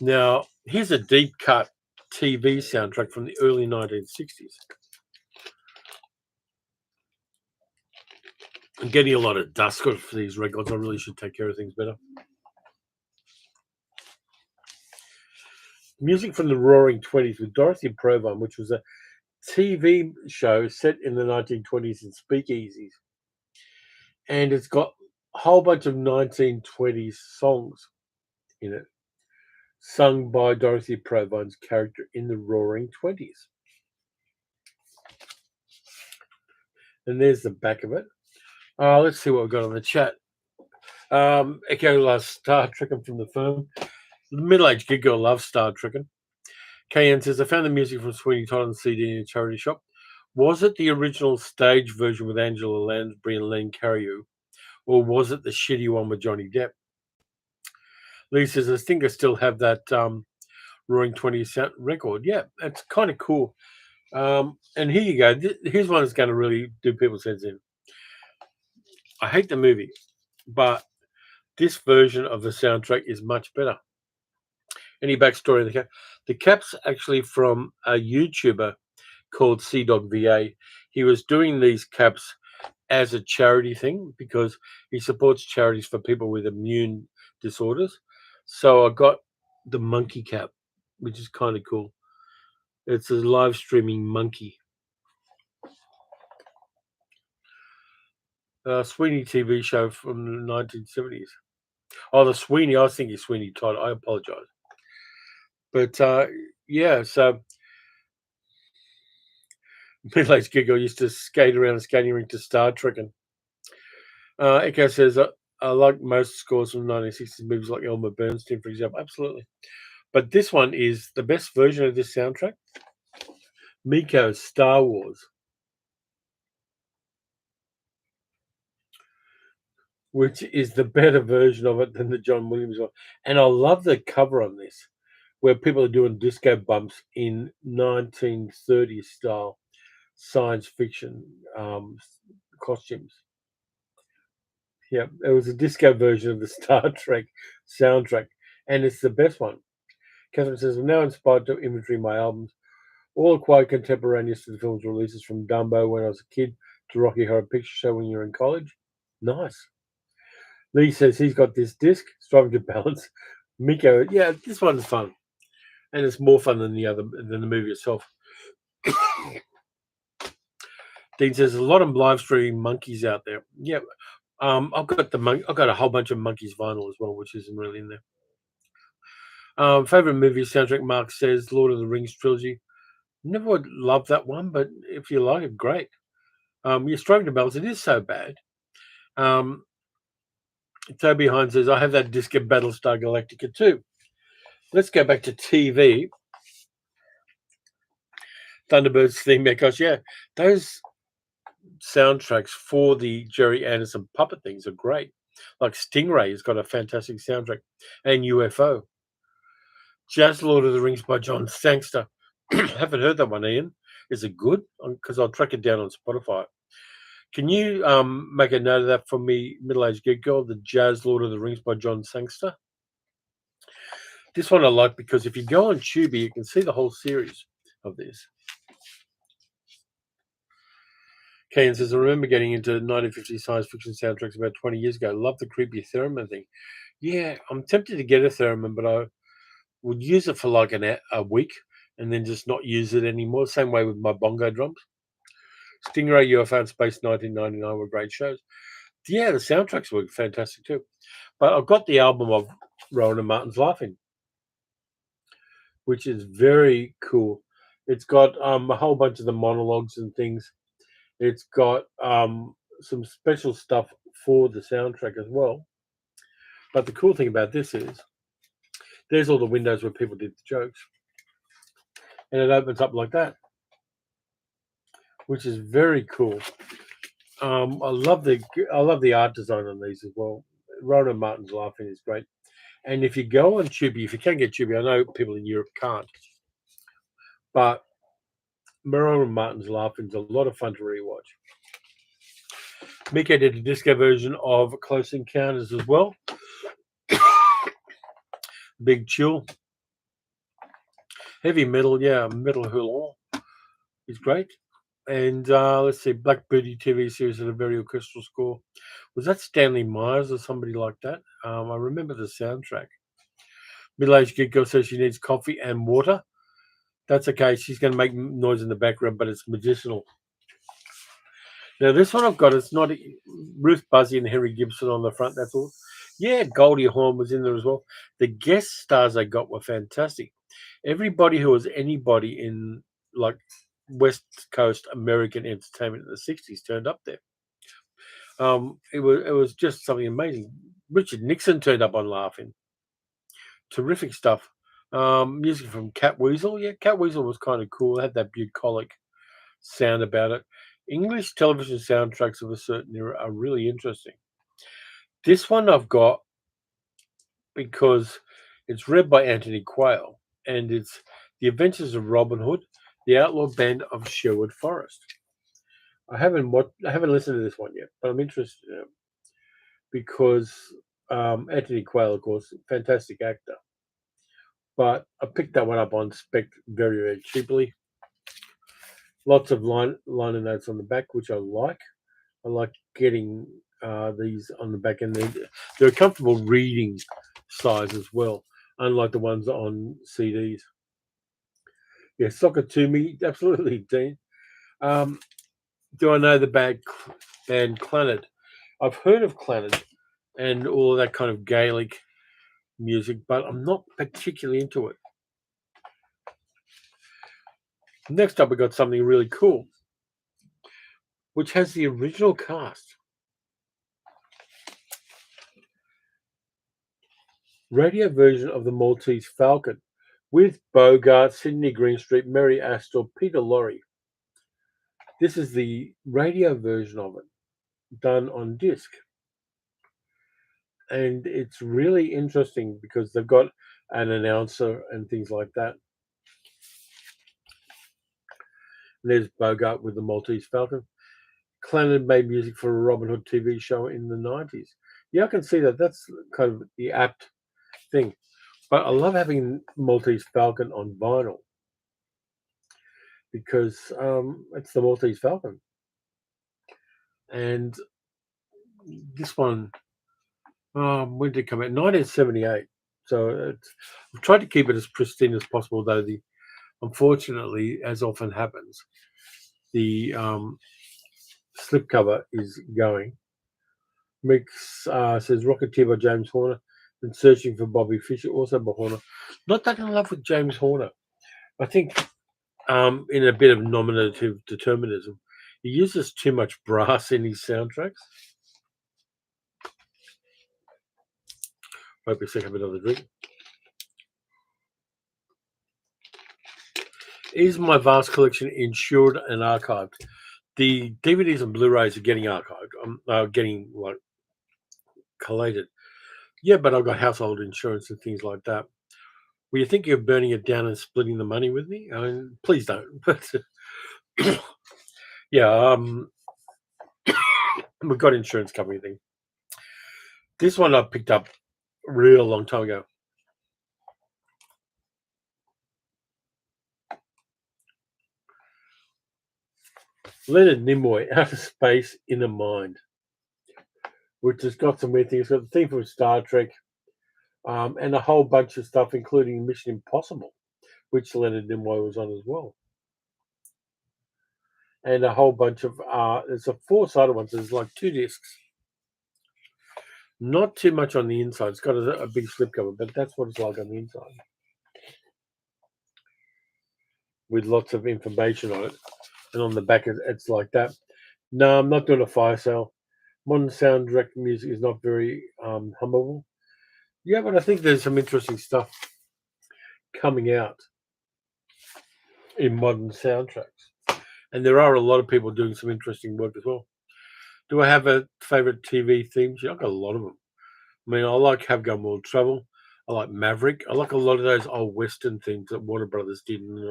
Now, here's a deep cut TV soundtrack from the early 1960s. I'm getting a lot of dust for these records. I really should take care of things better. Music from the Roaring Twenties with Dorothy Provine, which was a TV show set in the 1920s in speakeasies. And it's got a whole bunch of 1920s songs in it, sung by Dorothy Provine's character in the Roaring Twenties. And there's the back of it. Let's see what we've got on the chat. Echo loves Star Trekking from the firm. The middle-aged good girl loves Star Trekking. KN says, I found the music from Sweeney Todd on CD in a charity shop. Was it the original stage version with Angela Lansbury and Len Cariou, or was it the shitty one with Johnny Depp? Lee says, I think I still have that Roaring 20 record. Yeah, it's kind of cool. And here you go. Here's one that's going to really do people's heads in. I hate the movie, but this version of the soundtrack is much better. Any backstory? The cap's actually from a YouTuber called CDogVA. He was doing these caps as a charity thing because he supports charities for people with immune disorders. So I got the monkey cap, which is kind of cool. It's a live streaming monkey. Sweeney TV show from the 1970s. Oh, the Sweeney. I was thinking Sweeney Todd. I apologize. But yeah, so middle-aged giggle used to skate around a skating rink to Star Trek. And Echo says, I like most scores from 1960s movies like Elmer Bernstein, for example. Absolutely. But this one is the best version of this soundtrack. Miko's Star Wars, which is the better version of it than the John Williams one. And I love the cover on this, where people are doing disco bumps in 1930s style science fiction costumes. Yeah, it was a disco version of the Star Trek soundtrack, and it's the best one. Catherine says, I'm now inspired to inventory my albums, all quite contemporaneous to the film's releases, from Dumbo when I was a kid to Rocky Horror Picture Show when you're in college. Nice. Lee says he's got this disc, striving to balance. Miko, yeah, this one's fun. And it's more fun than the movie itself. Dean says a lot of live streaming monkeys out there. Yeah. I've got a whole bunch of monkeys vinyl as well, which isn't really in there. Favorite movie soundtrack, Mark says Lord of the Rings trilogy. Never would love that one, but if you like it, great. You're struggling to balance. It is so bad. Um, Toby Hines says, I have that disc of Battlestar Galactica too. Let's go back to TV. Thunderbirds theme, because yeah, those soundtracks for the Jerry Anderson puppet things are great. Like Stingray has got a fantastic soundtrack, and UFO. Jazz Lord of the Rings by John Sangster. Haven't heard that one, Ian. Is it good? Because I'll track it down on Spotify. Can you make a note of that for me, middle-aged geek girl? The Jazz Lord of the Rings by John Sangster. This one I like because if you go on Tubi, you can see the whole series of this. Kayan says, I remember getting into 1950s science fiction soundtracks about 20 years ago. Love the creepy theremin thing. Yeah, I'm tempted to get a theremin, but I would use it for like a week and then just not use it anymore. Same way with my bongo drums. Stingray, UFO, and Space 1999 were great shows. Yeah, the soundtracks were fantastic too. But I've got the album of Rowan and Martin's Laughing, which is very cool. It's got a whole bunch of the monologues and things. It's got some special stuff for the soundtrack as well. But the cool thing about this is there's all the windows where people did the jokes. And it opens up like that, which is very cool. I love the art design on these as well. Rowan Martin's Laughing is great. And if you go on Tubi, if you can get Tubi, I know people in Europe can't, but Rowan Martin's Laughing is a lot of fun to rewatch. Mika did a disco version of Close Encounters as well. Big Chill. Heavy metal, yeah, Metal Hurlant is great. And let's see, Black Beauty TV series had a very orchestral score. Was that Stanley Myers or somebody like that? I remember the soundtrack. Middle-aged geek girl says she needs coffee and water. That's okay. She's going to make noise in the background, but it's medicinal. Now, this one I've got, it's not Ruth Buzzy and Henry Gibson on the front, that's all. Yeah, Goldie Hawn was in there as well. The guest stars I got were fantastic. Everybody who was anybody in, like, West Coast American entertainment in the 60s turned up there. It was just something amazing. Richard Nixon turned up on Laughing. Terrific stuff. Music from Cat Weasel. Yeah, Cat Weasel was kind of cool. It had that bucolic sound about it. English television soundtracks of a certain era are really interesting. This one I've got because it's read by Anthony Quayle. and it's The Adventures of Robin Hood, the Outlaw Band of Sherwood Forest. I haven't listened to this one yet, but I'm interested in it because Anthony Quayle, of course, fantastic actor. But I picked that one up on spec very, very cheaply. Lots of liner notes on the back, which I like. I like getting these on the back end. They're a comfortable reading size as well, unlike the ones on CDs. Yeah, Soccer to Me, absolutely, Dean. Um, do I know the band Clannad? I've heard of Clannad and all of that kind of Gaelic music, but I'm not particularly into it. Next up, we got something really cool, which has the original cast. Radio version of the Maltese Falcon with Bogart, Sidney Greenstreet, Mary Astor, Peter Lorre. This is the radio version of it, done on disc. And it's really interesting because they've got an announcer and things like that. And there's Bogart with the Maltese Falcon. Clannad made music for a Robin Hood TV show in the 90s. Yeah, I can see that. That's kind of the apt thing. But I love having Maltese Falcon on vinyl because it's the Maltese Falcon. And this one, when did it come out? 1978. So I've tried to keep it as pristine as possible, though unfortunately, as often happens, the slipcover is going. Mix says Rocketeer by James Horner and Searching for Bobby Fischer, also by Horner. Not that in love with James Horner. I think in a bit of nominative determinism, he uses too much brass in his soundtracks. Hope a second, have another drink. Is my vast collection insured and archived? The DVDs and Blu-rays are getting archived. Getting like collated. Yeah, but I've got household insurance and things like that. Were you thinking of burning it down and splitting the money with me? I mean, please don't. But yeah, we've got insurance covering thing. This one I picked up a real long time ago. Leonard Nimoy, Outer Space, Inner Mind, which has got some weird things. It's got the theme from Star Trek, and a whole bunch of stuff, including Mission Impossible, which Leonard Nimoy was on as well. And a whole bunch of, it's a four-sided one, so there's like 2 discs. Not too much on the inside. It's got a big slipcover, but that's what it's like on the inside. With lots of information on it. And on the back, it's like that. No, I'm not doing a fire sale. Modern sound direct music is not very hummable. Yeah, but I think there's some interesting stuff coming out in modern soundtracks. And there are a lot of people doing some interesting work as well. Do I have a favorite TV theme? Yeah, I've got a lot of them. I mean, I like Have Gun Will Travel. I like Maverick. I like a lot of those old Western things that Warner Brothers did in the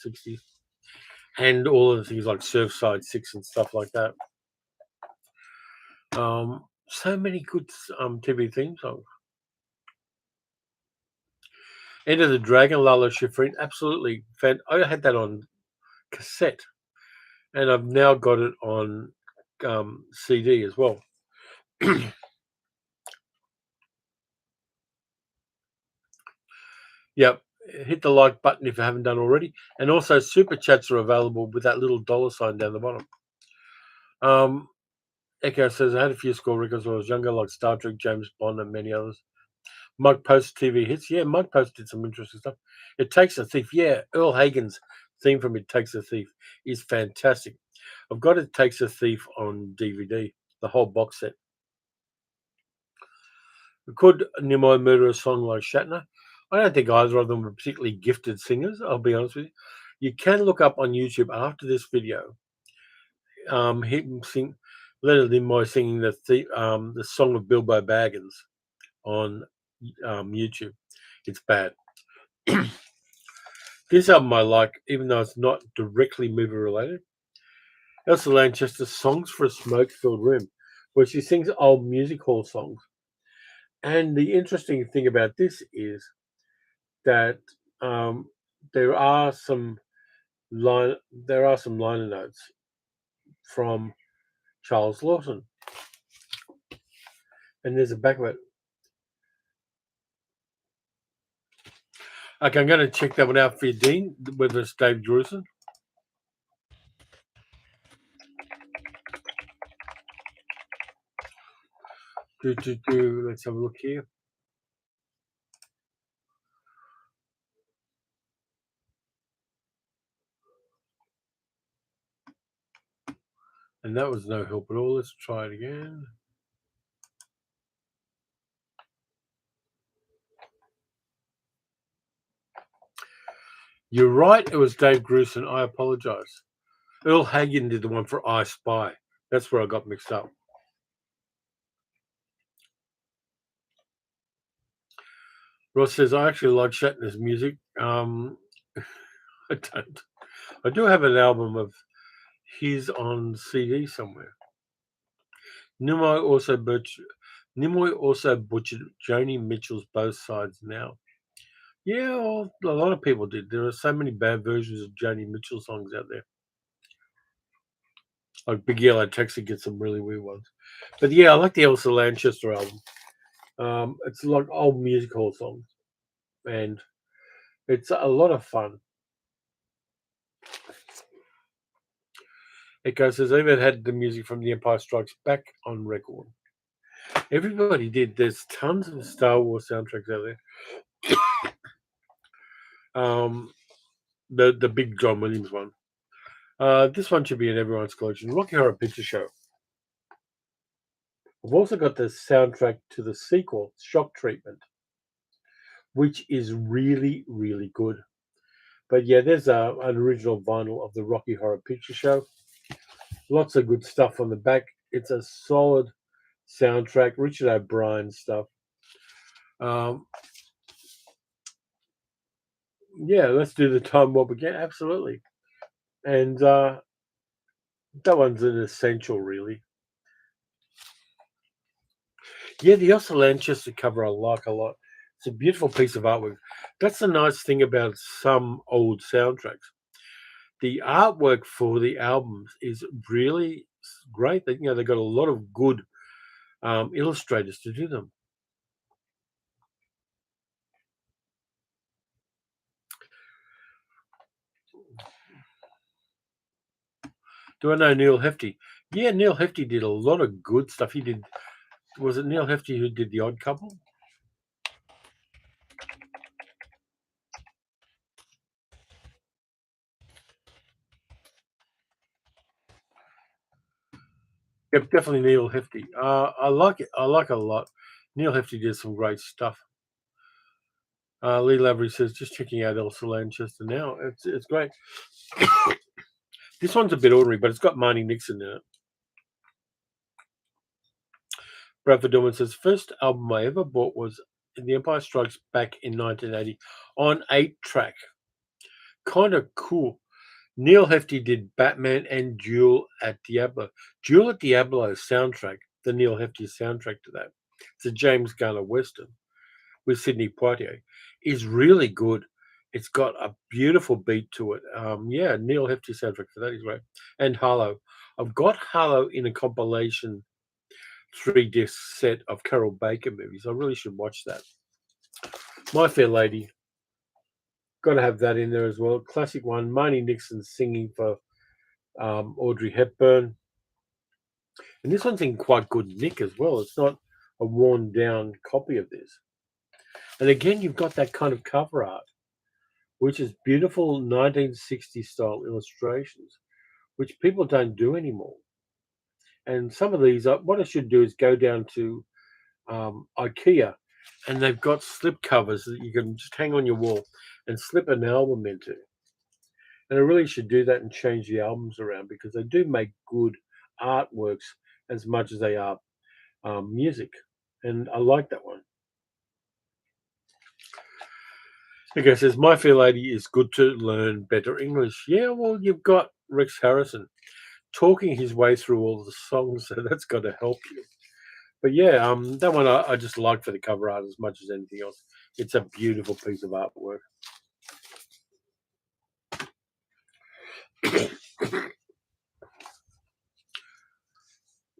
1960s. And all of the things like Surfside 6 and stuff like that. So many good TV theme songs. Enter the Dragon, Lala Schifrin. Absolutely. I had that on cassette. And I've now got it on CD as well. Yep. Hit the like button if you haven't done already. And also, super chats are available with that little $ down the bottom. Echo says, I had a few score records when I was younger, like Star Trek, James Bond, and many others. Mike Post TV hits. Yeah, Mike Post did some interesting stuff. It Takes a Thief. Yeah, Earl Hagen's theme from It Takes a Thief is fantastic. I've got It Takes a Thief on DVD, the whole box set. Could Nimoy murder a song like Shatner? I don't think either of them were particularly gifted singers, I'll be honest with you. You can look up on YouTube after this video, him sing, Leonard Nimoy singing the song of Bilbo Baggins on YouTube. It's bad. This album I like, even though it's not directly movie related. Elsa Lanchester's Songs for a Smoke-Filled Room, where she sings old music hall songs. And the interesting thing about this is that um, there are some liner notes from Charles Lawson, and there's a back of it. Okay, I'm going to check that one out for you, Dean, whether it's Dave Grusin. Let's have a look here. And that was no help at all. Let's try it again. You're right, it was Dave Grusin. I apologize. Earl Hagen did the one for I Spy. That's where I got mixed up. Ross says, I actually like Shatner's music. I don't. I do have an album of his on CD somewhere. Nimoy also butchered Joni Mitchell's Both Sides Now. Yeah, well, a lot of people did. There are so many bad versions of Joni Mitchell songs out there. Like Big Yellow Taxi gets some really weird ones. But yeah, I like the Elsa Lanchester album. It's like old music hall songs. And it's a lot of fun. Echo says, I even had the music from The Empire Strikes Back on record. Everybody did. There's tons of Star Wars soundtracks out there. The big John Williams one. This one should be in everyone's collection. Rocky Horror Picture Show. I've also got the soundtrack to the sequel, Shock Treatment, which is really, really good. But yeah, there's an original vinyl of the Rocky Horror Picture Show. Lots of good stuff on the back. It's a solid soundtrack, Richard O'Brien stuff. Yeah, let's do the Time Warp again. Absolutely. And that one's an essential, really. Yeah, the Elsa Lanchester cover I like a lot. It's a beautiful piece of artwork. That's the nice thing about some old soundtracks. The artwork for the albums is really great. They got a lot of good illustrators to do them. Do I know Neil Hefti? Yeah, Neil Hefti did a lot of good stuff. He did. Was it Neil Hefti who did The Odd Couple? Yep, definitely Neil Hefti. I like it. I like it a lot. Neil Hefti did some great stuff. Lee Lavery says, just checking out Elsa Lanchester now. It's great. This one's a bit ordinary, but it's got Marnie Nixon in it. Bradford Dorman says, first album I ever bought was The Empire Strikes Back in 1980 on 8-track. Kind of cool. Neil Hefti did Batman and Duel at Diablo. Duel at Diablo soundtrack, the Neil Hefti soundtrack to that. It's a James Garner Western with Sidney Poitier. Is really good. It's got a beautiful beat to it. Yeah, Neil Hefti soundtrack for that is great. And Harlow. I've got Harlow in a compilation 3-disc set of Carol Baker movies. I really should watch that. My Fair Lady. Got to have that in there as well. Classic one. Marnie Nixon singing for Audrey Hepburn. And this one's in quite good nick as well. It's not a worn down copy of this. And again, you've got that kind of cover art, which is beautiful 1960s style illustrations, which people don't do anymore. And some of these, what I should do is go down to IKEA, and they've got slip covers that you can just hang on your wall and slip an album into. And I really should do that and change the albums around because they do make good artworks as much as they are music. And I like that one. Okay, says my fair lady is good to learn better English. Yeah, well, you've got Rex Harrison talking his way through all the songs, so that's got to help you. But yeah, that one I just like for the cover art as much as anything else. It's a beautiful piece of artwork.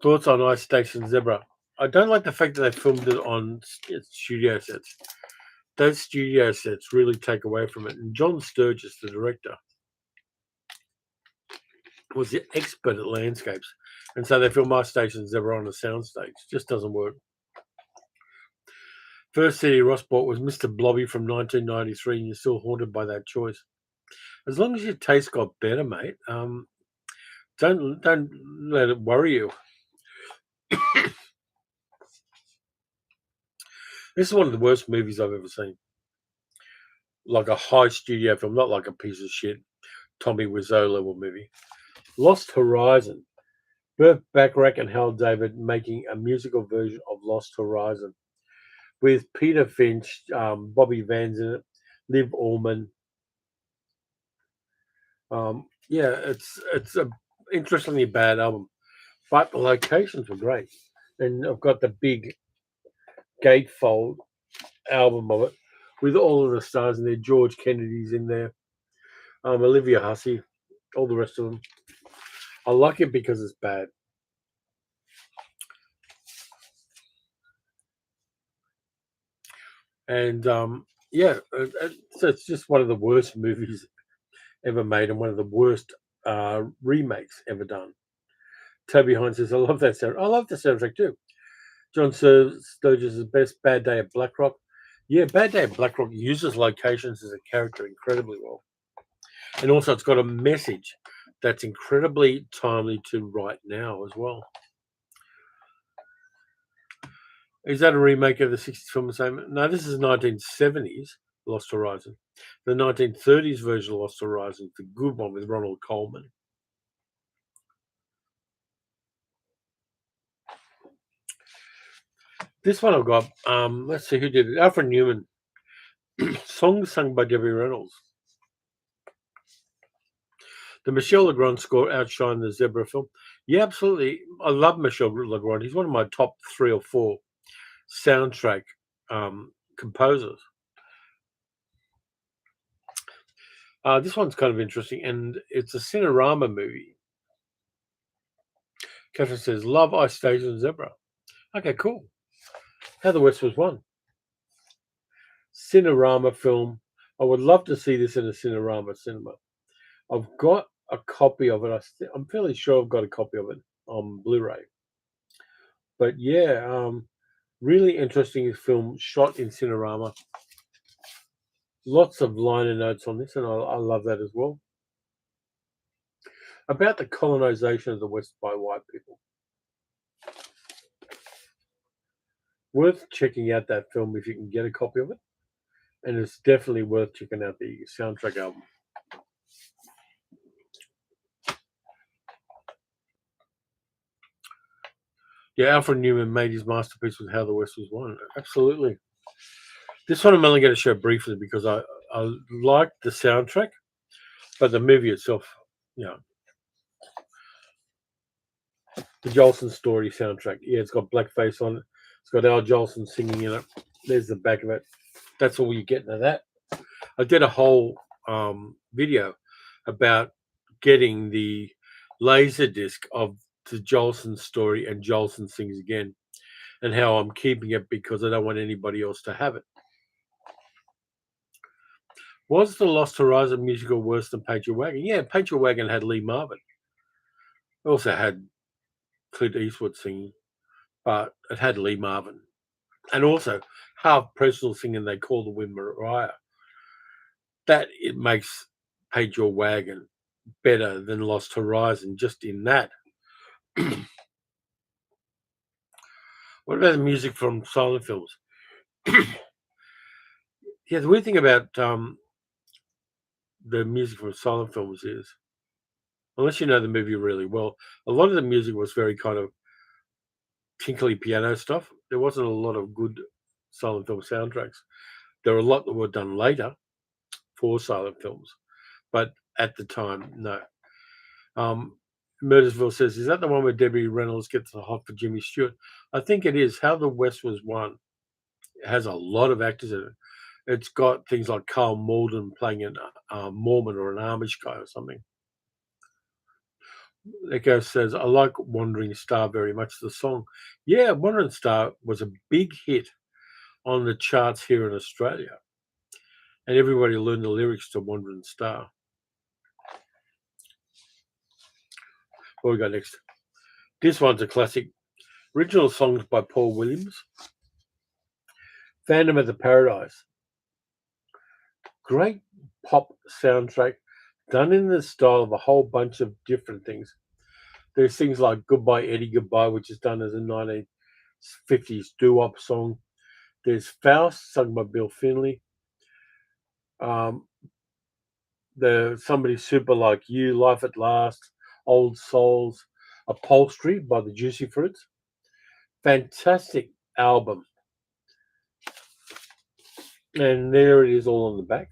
Thoughts on Ice Station Zebra? I don't like the fact that they filmed it on studio sets. Those studio sets really take away from it. And John Sturgis, the director, was the expert at landscapes, and so they film Ice Station Zebra on a soundstage. Just doesn't work. First CD Ross bought was Mr. Blobby from 1993, and you're still haunted by that choice. As long as your taste got better, mate, don't let it worry you. This is one of the worst movies I've ever seen. Like a high studio film, not like a piece of shit Tommy Wiseau level movie. Lost Horizon. Burt Bacharach and Hal David making a musical version of Lost Horizon with Peter Finch, Bobby Vans in it, Liv Ullmann. Yeah, it's a interestingly bad album, but the locations were great. And I've got the big gatefold album of it with all of the stars in there. George Kennedy's in there, Olivia Hussey, all the rest of them. I like it because it's bad. And yeah, so it's just one of the worst movies ever made and one of the worst remakes ever done. Toby Hines says, I love that sound. I love the soundtrack too. John Sturgis' best Bad Day at Blackrock. Yeah, Bad Day at Blackrock uses locations as a character incredibly well. And also, it's got a message that's incredibly timely to right now as well. Is that a remake of the 60s film the same? No, this is 1970s Lost Horizon. The 1930s version of Lost Horizon, the good one with Ronald Coleman. This one I've got, let's see who did it. Alfred Newman. Songs sung by Debbie Reynolds. The Michel Legrand score outshined the Zebra film. Yeah, absolutely. I love Michel Legrand. He's one of my top 3 or 4 soundtrack composers. This one's kind of interesting, and it's a Cinerama movie. Catherine says, "Love Ice Station Zebra." Okay, cool. How the West Was Won. Cinerama film. I would love to see this in a Cinerama cinema. I've got a copy of it. I'm fairly sure I've got a copy of it on Blu-ray. But yeah, really interesting film shot in Cinerama. Lots of liner notes on this, and I love that as well. About the colonization of the West by white people. Worth checking out that film if you can get a copy of it. And it's definitely worth checking out the soundtrack album. Yeah, Alfred Newman made his masterpiece with How the West Was Won. Absolutely. This one I'm only going to show briefly because I like the soundtrack, but the movie itself, you know, the Jolson Story soundtrack. Yeah, it's got blackface on it. It's got Al Jolson singing in it. There's the back of it. That's all you get into that. I did a whole video about getting the laser disc of the Jolson Story and Jolson Sings Again, and how I'm keeping it because I don't want anybody else to have it. Was the Lost Horizon musical worse than Paint Your Wagon? Yeah, Paint Your Wagon had Lee Marvin. It also had Clint Eastwood singing, but it had Lee Marvin. And also half personal singing they call the Win Mariah. That it makes Paint Your Wagon better than Lost Horizon just in that. What about the music from silent films? Yeah, the weird thing about the music from silent films is, unless you know the movie really well, a lot of the music was very kind of tinkly piano stuff. There wasn't a lot of good silent film soundtracks. There were a lot that were done later, before silent films, but at the time, no. Murdersville says, is that the one where Debbie Reynolds gets the hot for Jimmy Stewart? I think it is. How the West Was Won. It has a lot of actors in it. It's got things like Carl Malden playing a Mormon or an Amish guy or something. Echo says, I like Wandering Star very much, the song. Yeah, Wandering Star was a big hit on the charts here in Australia. And everybody learned the lyrics to Wandering Star. What we got next? This one's a classic. Original songs by Paul Williams. Phantom of the Paradise. Great pop soundtrack done in the style of a whole bunch of different things. There's things like Goodbye Eddie Goodbye, which is done as a 1950s doo-wop song. There's Faust, sung by Bill Finley. The Somebody Super Like You, Life at Last, Old Souls, Upholstery by the Juicy Fruits. Fantastic album. And there it is all on the back.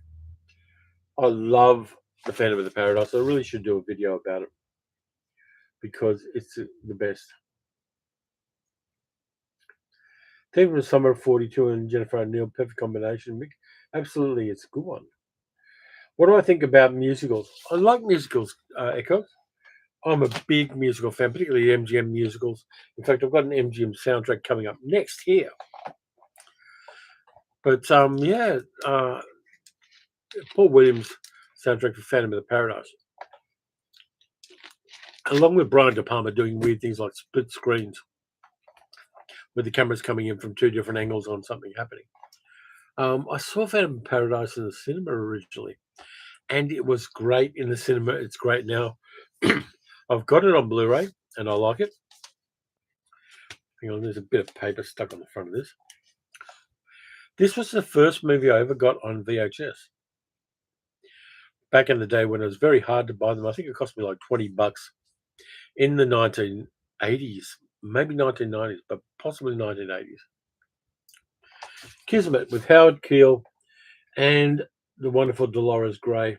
I love The Phantom of the Paradise. I really should do a video about it because it's the best. Theme from Summer of 42 and Jennifer O'Neill, perfect combination. Mick. Absolutely, it's a good one. What do I think about musicals? I like musicals, Echo. I'm a big musical fan, particularly MGM musicals. In fact, I've got an MGM soundtrack coming up next here. But Paul Williams soundtrack for Phantom of the Paradise, along with Brian De Palma doing weird things like split screens, with the cameras coming in from two different angles on something happening. I saw Phantom of Paradise in the cinema originally, and it was great in the cinema. It's great now. I've got it on Blu-ray, and I like it. Hang on, there's a bit of paper stuck on the front of this. This was the first movie I ever got on VHS. Back in the day when it was very hard to buy them. I think it cost me like $20 in the 1980s, maybe 1990s, but possibly 1980s. Kismet with Howard Keel and the wonderful Dolores Gray.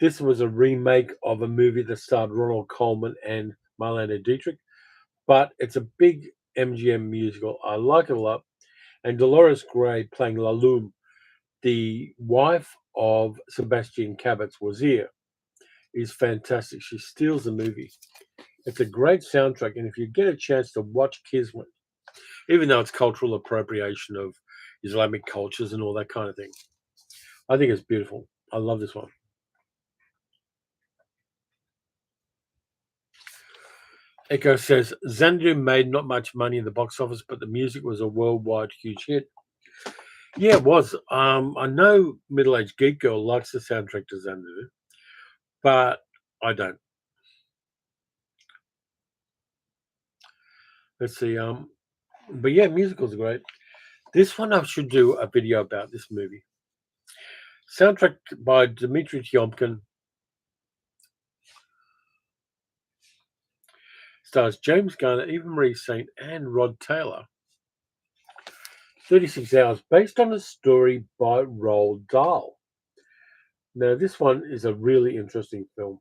This was a remake of a movie that starred Ronald Colman and Marlene Dietrich, but it's a big MGM musical. I like it a lot. And Dolores Gray playing La Lume, the wife of Sebastian Cabot's Wazir, is fantastic. She steals the movie. It's a great soundtrack, and if you get a chance to watch Kismet, even though it's cultural appropriation of Islamic cultures and all that kind of thing, I think it's beautiful. I love this one. Echo says, Xanadu made not much money in the box office, but the music was a worldwide huge hit. Yeah, it was. I know middle-aged geek girl likes the soundtrack to Xanadu, but I don't. Let's see. But yeah, musicals are great. This one I should do a video about this movie. Soundtrack by Dmitry Tiomkin. Stars James Garner, Eva Marie Saint, and Rod Taylor. 36 Hours, based on a story by Roald Dahl. Now, this one is a really interesting film.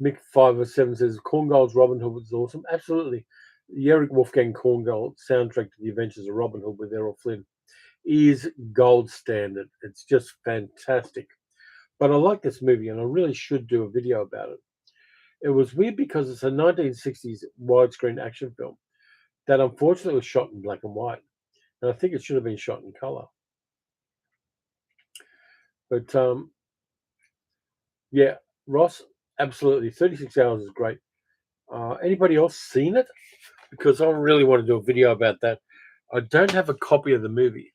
Mick507 says, Korngold's Robin Hood was awesome. Absolutely. The Eric Wolfgang Korngold soundtrack to The Adventures of Robin Hood with Errol Flynn is gold standard. It's just fantastic. But I like this movie, and I really should do a video about it. It was weird because it's a 1960s widescreen action film that unfortunately was shot in black and white. And I think it should have been shot in color. But yeah, Ross, absolutely. 36 Hours is great. Anybody else seen it? Because I really want to do a video about that. I don't have a copy of the movie,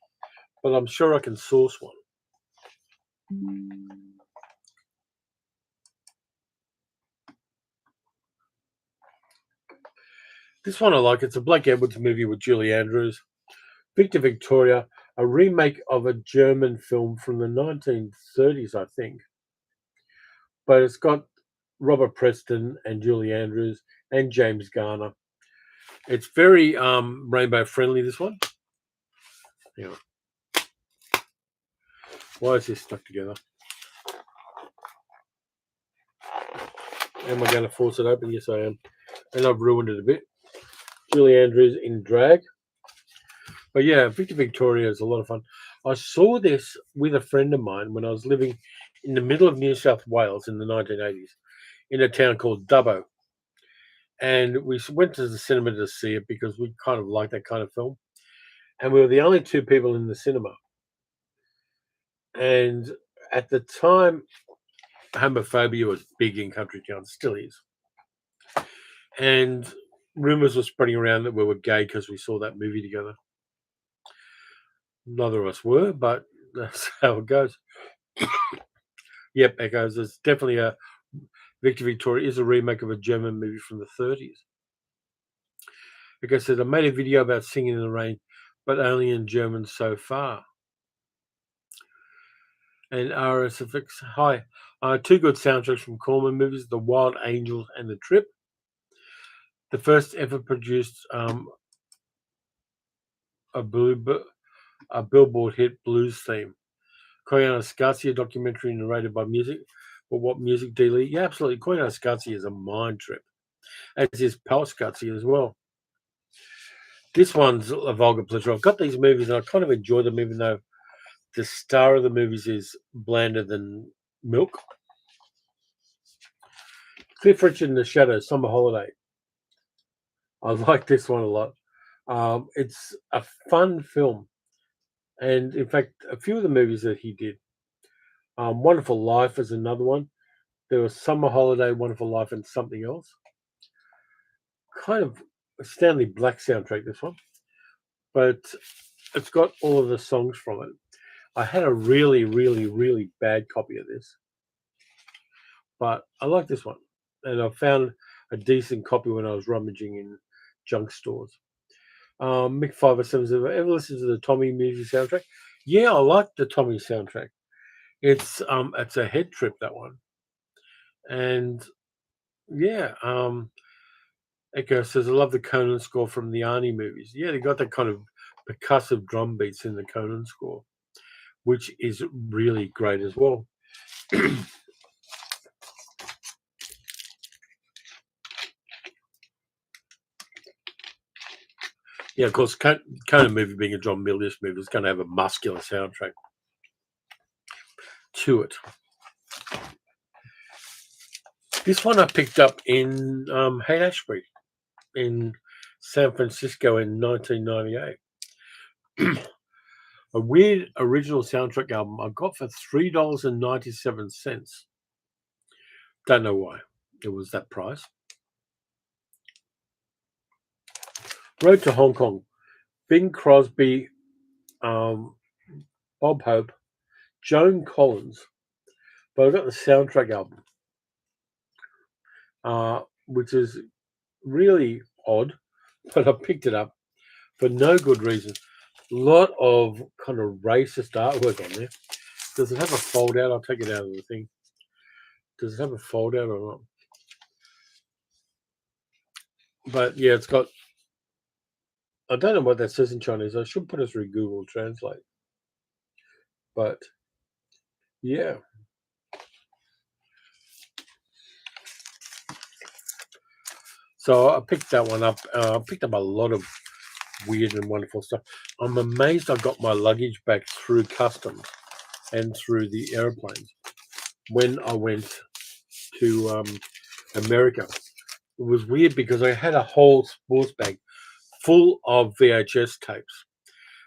but I'm sure I can source one. This one I like. It's a Blake Edwards movie with Julie Andrews. Victor Victoria, a remake of a German film from the 1930s, I think. But it's got Robert Preston and Julie Andrews and James Garner. It's very rainbow friendly, this one. Hang on. Why is this stuck together? Am I going to force it open? Yes, I am. And I've ruined it a bit. Julie Andrews in drag. But yeah, Victor Victoria is a lot of fun. I saw this with a friend of mine when I was living in the middle of New South Wales in the 1980s in a town called Dubbo. And we went to the cinema to see it because we kind of like that kind of film. And we were the only two people in the cinema. And at the time, homophobia was big in country towns, still is. And rumors were spreading around that we were gay because we saw that movie together. Neither of us were, but that's how it goes. Yep, Echoes. It's definitely a Victor Victoria is a remake of a German movie from the 30s. Like I said, I made a video about Singing in the Rain, but only in German so far. And RSFX, hi. Two good soundtracks from Corman movies, The Wild Angels and The Trip. The first ever produced a Billboard hit blues theme. Koyana Scarsia documentary narrated by music. But what music dealer? Yeah, absolutely. Koyana Scarsia is a mind trip, as is Pal Scarsia as well. This one's a vulgar pleasure. I've got these movies and I kind of enjoy them, even though the star of the movies is blander than milk. Cliff Richard in the Shadows, Summer Holiday. I like this one a lot. It's a fun film. And in fact, a few of the movies that he did, Wonderful Life is another one. There was Summer Holiday, Wonderful Life, and something else. Kind of a Stanley Black soundtrack, this one. But it's got all of the songs from it. I had a really, really, really bad copy of this. But I like this one. And I found a decent copy when I was rummaging in junk stores. Mick 507 ever listened to the Tommy music soundtrack? Yeah, I like the Tommy soundtrack. It's a head trip, that one. And yeah, Echo says I love the Conan score from the Arnie movies. Yeah, they got that kind of percussive drum beats in the Conan score, which is really great as well. Yeah, of course, Conan movie being a John Milius movie is going to have a muscular soundtrack to it. This one I picked up in Haight-Ashbury in San Francisco in 1998. A weird original soundtrack album I got for $3.97. Don't know why it was that price. Road to Hong Kong. Bing Crosby, Bob Hope, Joan Collins. But I got the soundtrack album, which is really odd, but I picked it up for no good reason. A lot of kind of racist artwork on there. Does it have a fold out? I'll take it out of the thing. Does it have a fold out or not? But yeah, it's got. I don't know what that says in Chinese. I should put it through Google Translate. But yeah. So I picked that one up. I picked up a lot of weird and wonderful stuff. I'm amazed I got my luggage back through customs and through the airplanes when I went to America. It was weird because I had a whole sports bag full of VHS tapes.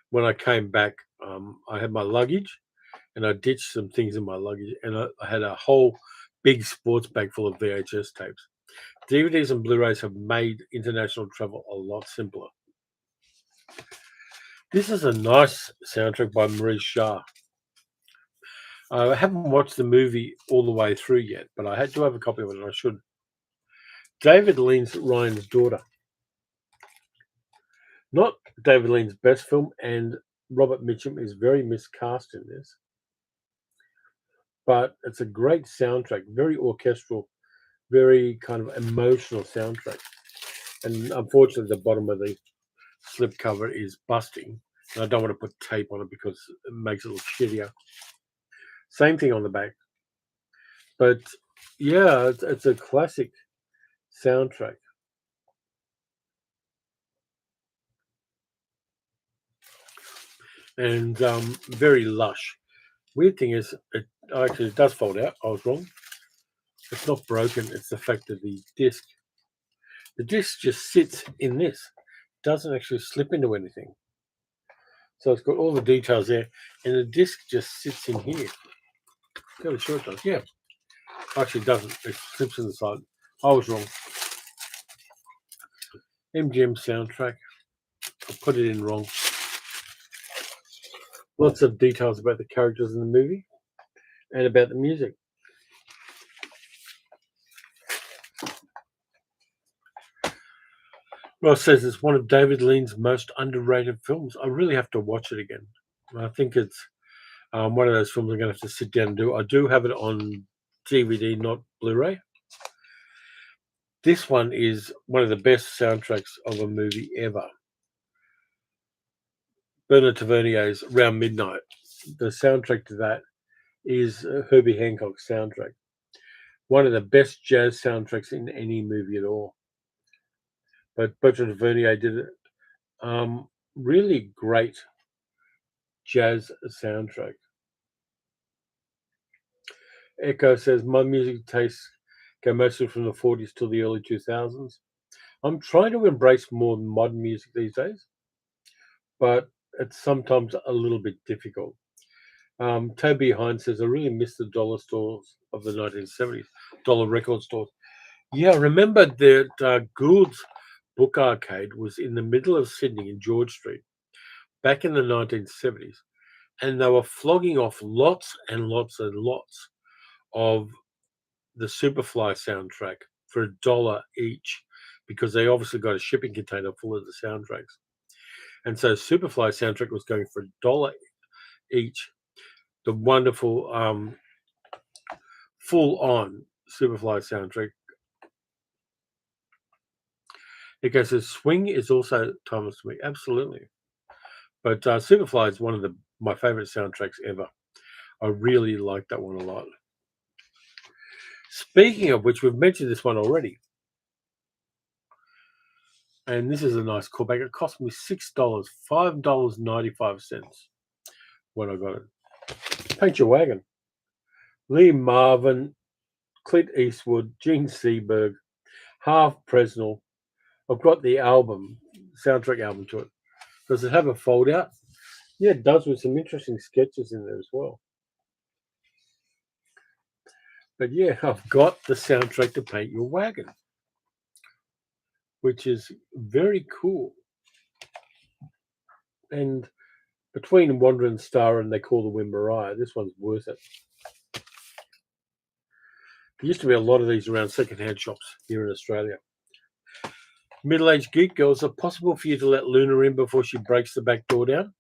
When I came back, I had my luggage and I ditched some things in my luggage and I had a whole big sports bag full of VHS tapes. DVDs and Blu-rays have made international travel a lot simpler. This is a nice soundtrack by Maurice Shah. I haven't watched the movie all the way through yet, but I had to have a copy of it and I should. David Lean's Ryan's Daughter. Not David Lean's best film, and Robert Mitchum is very miscast in this. But it's a great soundtrack, very orchestral, very kind of emotional soundtrack. And unfortunately, the bottom of the slipcover is busting. And I don't want to put tape on it because it makes it look shittier. Same thing on the back. But yeah, it's a classic soundtrack. And very lush. Weird thing is, it does fold out. I was wrong. It's not broken. It's the fact that the disc just sits in this. Doesn't actually slip into anything. So it's got all the details there, and the disc just sits in here. Fairly sure it does. Yeah, actually, it doesn't. It slips in the side. I was wrong. MGM soundtrack. I put it in wrong. Lots of details about the characters in the movie and about the music. Ross says it's one of David Lean's most underrated films. I really have to watch it again. I think it's one of those films I'm going to have to sit down and do. I do have it on DVD, not Blu-ray. This one is one of the best soundtracks of a movie ever. Bernard Tavernier's Round Midnight. The soundtrack to that is Herbie Hancock's soundtrack. One of the best jazz soundtracks in any movie at all. But Bertrand Tavernier did it. Really great jazz soundtrack. Echo says, my music tastes go mostly from the 40s to the early 2000s. I'm trying to embrace more modern music these days, but it's sometimes a little bit difficult. Toby Hines says, I really miss the dollar stores of the 1970s, dollar record stores. Yeah, I remember that Gould's Book Arcade was in the middle of Sydney in George Street back in the 1970s, and they were flogging off lots and lots and lots of the Superfly soundtrack for $1 each because they obviously got a shipping container full of the soundtracks. And so Superfly soundtrack was going for $1 each. The wonderful full-on Superfly soundtrack. It goes, swing is also timeless to me. Absolutely. But Superfly is one of my favorite soundtracks ever. I really like that one a lot. Speaking of which, we've mentioned this one already. And this is a nice callback. It cost me $6, $5.95 when I got it. Paint Your Wagon. Lee Marvin, Clint Eastwood, Gene Seberg, Harv Presnell. I've got the soundtrack album to it. Does it have a fold out? Yeah, it does, with some interesting sketches in there as well. But yeah, I've got the soundtrack to Paint Your Wagon, which is very cool. And between Wandering Star and They Call the Wind Mariah, this one's worth it. There used to be a lot of these around secondhand shops here in Australia. Middle-aged geek girls, is it possible for you to let Luna in before she breaks the back door down?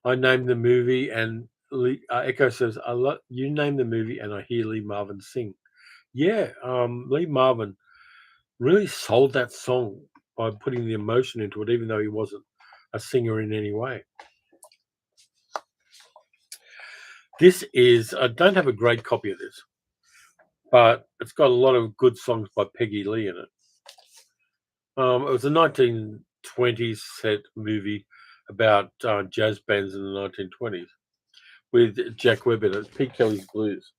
I named the movie, and Echo says, you name the movie, and I hear Lee Marvin sing. Yeah, Lee Marvin really sold that song by putting the emotion into it, even though he wasn't a singer in any way. This is, I don't have a great copy of this, but it's got a lot of good songs by Peggy Lee in it. It was a 1920s set movie about jazz bands in the 1920s with Jack Webb in it. Pete Kelly's Blues.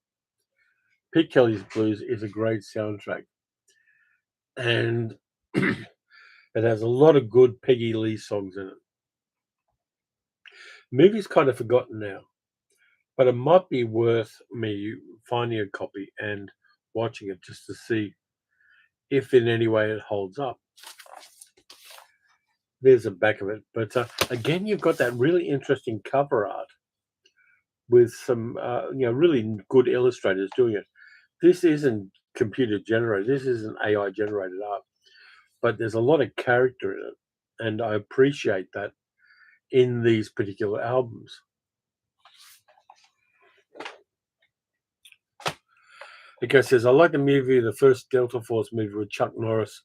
Pete Kelly's Blues is a great soundtrack, and it has a lot of good Peggy Lee songs in it. The movie's kind of forgotten now, but it might be worth me finding a copy and watching it just to see if in any way it holds up. There's the back of it. But again, you've got that really interesting cover art with some really good illustrators doing it. This isn't computer generated. This isn't AI generated art. But there's a lot of character in it. And I appreciate that in these particular albums. The guy says, I like the movie, the first Delta Force movie with Chuck Norris,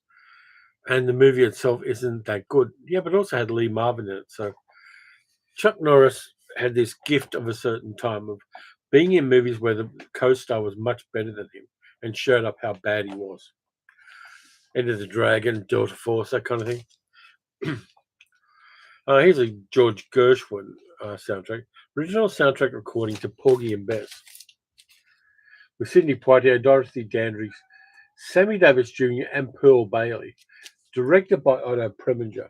and the movie itself isn't that good. Yeah, but it also had Lee Marvin in it, so Chuck Norris had this gift of a certain time of being in movies where the co-star was much better than him and showed up how bad he was. Enter the Dragon, Delta Force, that kind of thing. Here's a George Gershwin soundtrack. Original soundtrack recording to Porgy and Bess. With Sidney Poitier, Dorothy Dandridge, Sammy Davis Jr. and Pearl Bailey. Directed by Otto Preminger,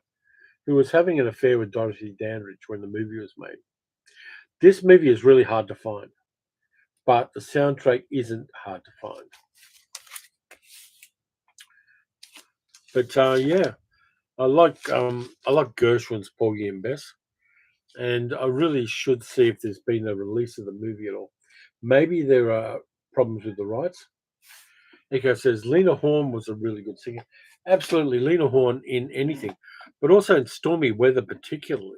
who was having an affair with Dorothy Dandridge when the movie was made. This movie is really hard to find, but the soundtrack isn't hard to find. But yeah, I like Gershwin's Porgy and Bess, and I really should see if there's been a release of the movie at all. Maybe there are problems with the rights. Echo says Lena Horne was a really good singer. Absolutely, Lena Horne in anything, but also in stormy weather particularly.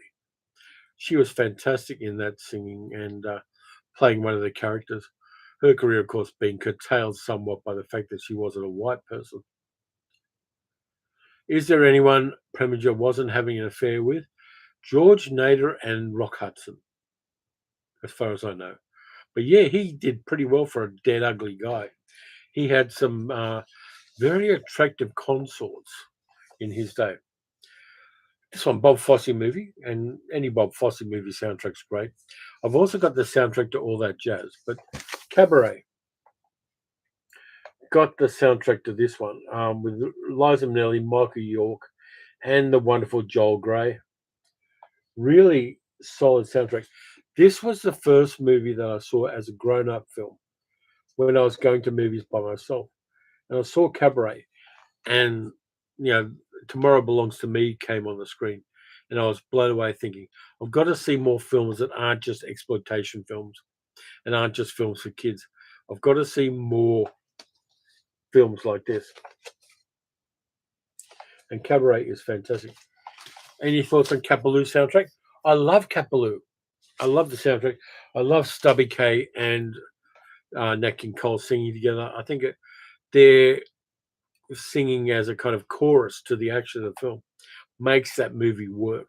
She was fantastic in that singing and playing one of the characters. Her career, of course, being curtailed somewhat by the fact that she wasn't a white person. Is there anyone Preminger wasn't having an affair with? George Nader and Rock Hudson, as far as I know. But yeah, he did pretty well for a dead ugly guy. He had some very attractive consorts in his day. This one, Bob Fosse movie, and any Bob Fosse movie soundtrack's great. I've also got the soundtrack to All That Jazz, but Cabaret got the soundtrack to this one with Liza Minnelli, Michael York, and the wonderful Joel Grey. Really solid soundtrack. This was the first movie that I saw as a grown-up film when I was going to movies by myself. And I saw Cabaret, and Tomorrow Belongs to Me came on the screen, and I was blown away thinking, I've got to see more films that aren't just exploitation films and aren't just films for kids. I've got to see more films like this. And Cabaret is fantastic. Any thoughts on Capaloo soundtrack? I love Capaloo. I love the soundtrack. I love Stubby K and Nat King Cole singing together. I think they're singing as a kind of chorus to the action of the film makes that movie work.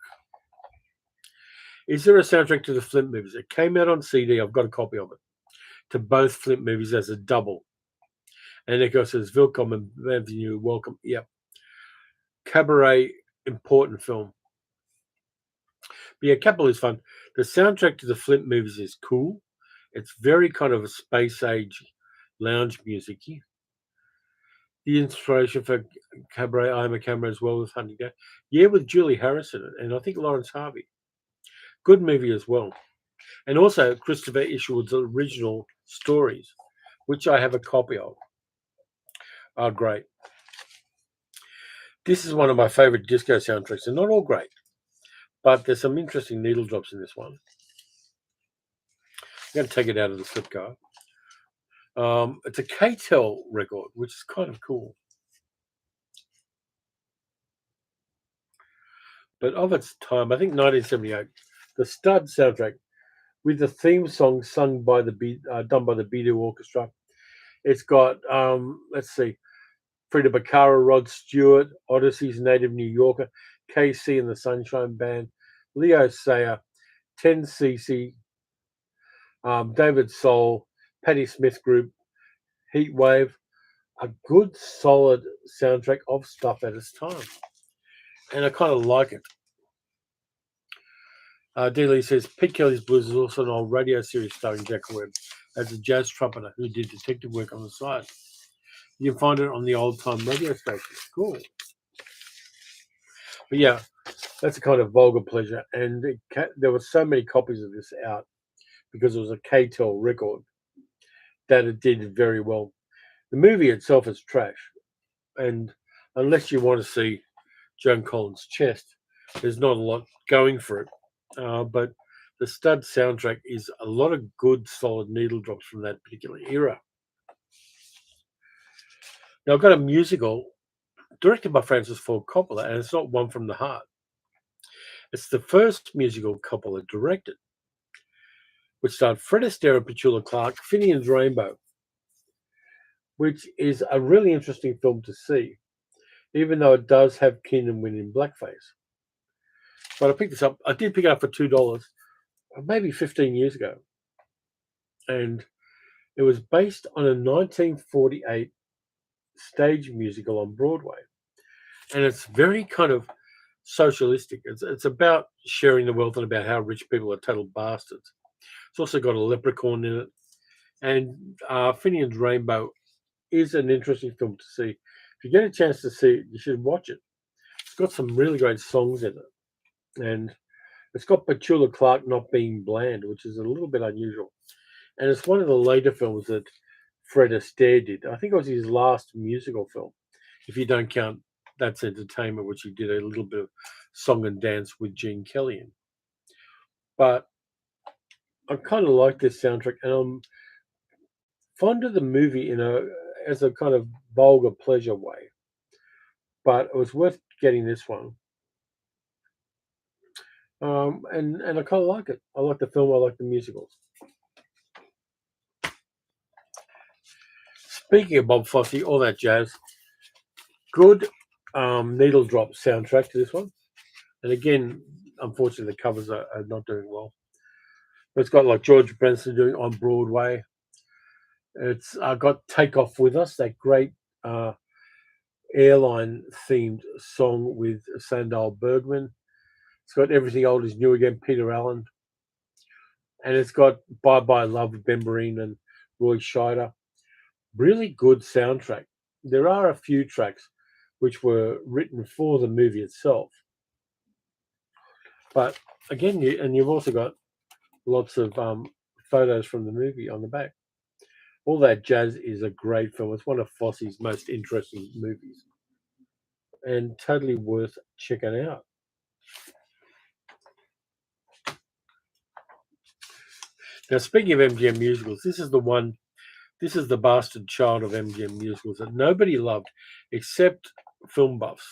Is there a soundtrack to the Flint movies? It came out on CD. I've got a copy of it. To both Flint movies as a double. And Echo says, Willkommen, bienvenue, welcome. Yep. Cabaret, important film. But yeah, Capital is fun. The soundtrack to the Flint movies is cool. It's very kind of a space age lounge music-y. The inspiration for Cabaret, I Am a Camera as well with Hunting Down. Yeah, with Julie Harris in it, and I think Lawrence Harvey. Good movie as well. And also Christopher Isherwood's original stories, which I have a copy of, are great. This is one of my favorite disco soundtracks. They're not all great, but there's some interesting needle drops in this one. I'm going to take it out of the flip car. It's a K-Tel record, which is kind of cool. But of its time, I think 1978, the Stud soundtrack with the theme song sung by done by the Beatles Orchestra. It's got let's see, Frida Baccara, Rod Stewart, Odyssey's native New Yorker, KC and the Sunshine Band, Leo Sayer, 10cc, David Soul, Patti Smith Group, Heatwave. A good, solid soundtrack of stuff at its time. And I kind of like it. D. Lee says Pete Kelly's Blues is also an old radio series starring Jack Webb as a jazz trumpeter who did detective work on the side. You can find it on the old time radio station. Cool. But yeah, that's a kind of vulgar pleasure. And there were so many copies of this out because it was a K-Tel record that it did very well. The movie itself is trash. And unless you want to see Joan Collins' chest, there's not a lot going for it. But the Stud soundtrack is a lot of good, solid needle drops from that particular era. Now, I've got a musical directed by Francis Ford Coppola, and it's not One from the Heart. It's the first musical Coppola directed, which starred Fred Astaire and Petula Clark, Finian's Rainbow, which is a really interesting film to see, even though it does have Keenan Wynn in blackface. But I picked this up. I did pick it up for $2, maybe 15 years ago, and it was based on a 1948 stage musical on Broadway, and it's very kind of socialistic. It's about sharing the wealth and about how rich people are total bastards. It's also got a leprechaun in it, and Finian's Rainbow is an interesting film to see. If you get a chance to see it, you should watch it. It's got some really great songs in it, and it's got Petula Clark not being bland, which is a little bit unusual. And it's one of the later films that Fred Astaire did. I think it was his last musical film, if you don't count That's Entertainment, which he did a little bit of song and dance with Gene Kelly in. But I kind of like this soundtrack, and I'm fond of the movie as a kind of vulgar pleasure way. But it was worth getting this one. And I kind of like it. I like the film. I like the musicals. Speaking of Bob Fosse, all that jazz, good needle drop soundtrack to this one. And again, unfortunately, the covers are not doing well. But it's got like George Benson doing on Broadway. It's got Take Off With Us, that great airline themed song with Sandal Bergman. It's got Everything Old Is New Again, Peter Allen. And it's got Bye Bye Love with Ben Vereen and Roy Scheider. Really good soundtrack. There are a few tracks which were written for the movie itself. But again, you've also got lots of photos from the movie on the back. All That Jazz is a great film. It's one of Fosse's most interesting movies and totally worth checking out. Now, speaking of MGM musicals, this is the bastard child of MGM musicals that nobody loved except film buffs.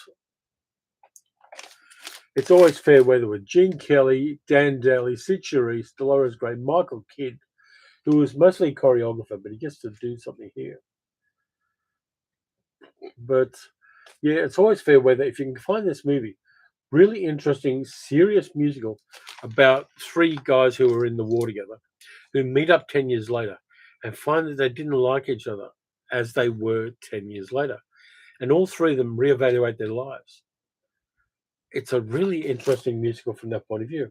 It's Always Fair Weather with Gene Kelly, Dan Daly, Sid Charisse, Dolores Gray, Michael Kidd, who was mostly a choreographer, but he gets to do something here. But yeah, It's Always Fair Weather. If you can find this movie, really interesting, serious musical about three guys who were in the war together, who meet up 10 years later and find that they didn't like each other as they were 10 years later. And all three of them reevaluate their lives. It's a really interesting musical from that point of view.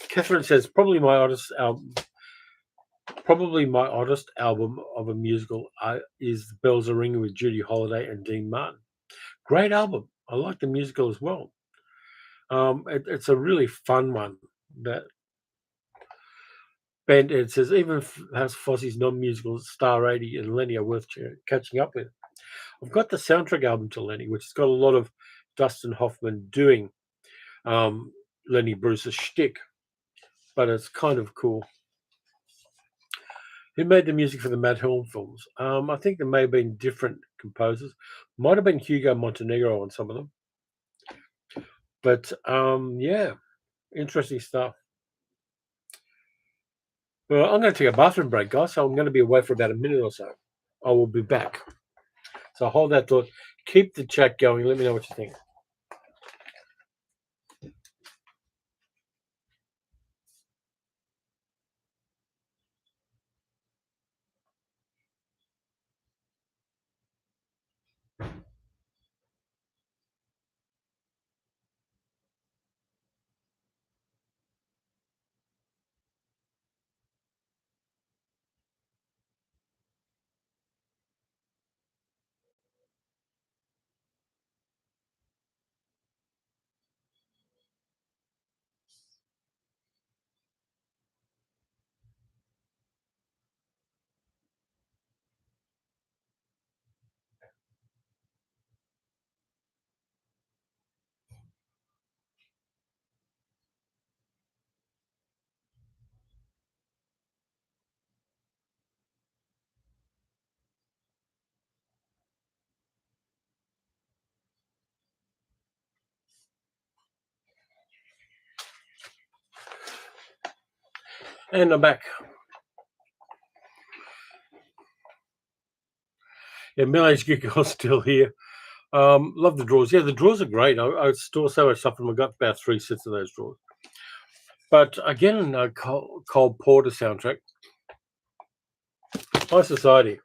Catherine says, probably my oddest album of a musical is Bells Are Ringing with Judy Holliday and Dean Martin. Great album. I like the musical as well. It's a really fun one. That band, it says, even House Fosse's non-musical Star 80 and Lenny are worth catching up with. I've got the soundtrack album to Lenny, which has got a lot of Dustin Hoffman doing Lenny Bruce's shtick, but it's kind of cool. Who made the music for the Matt Helm films? I think there may have been different composers. Might have been Hugo Montenegro on some of them. But yeah, interesting stuff. Well, I'm going to take a bathroom break, guys, so I'm going to be away for about a minute or so. I will be back. So hold that thought. Keep the chat going. Let me know what you think. And I'm back. Yeah, Middle-aged geek girl's still here. Love the drawers. Yeah, the drawers are great. I store so much stuff in them. I got about 3 sets of those drawers. But again, Cole Porter soundtrack, High Society,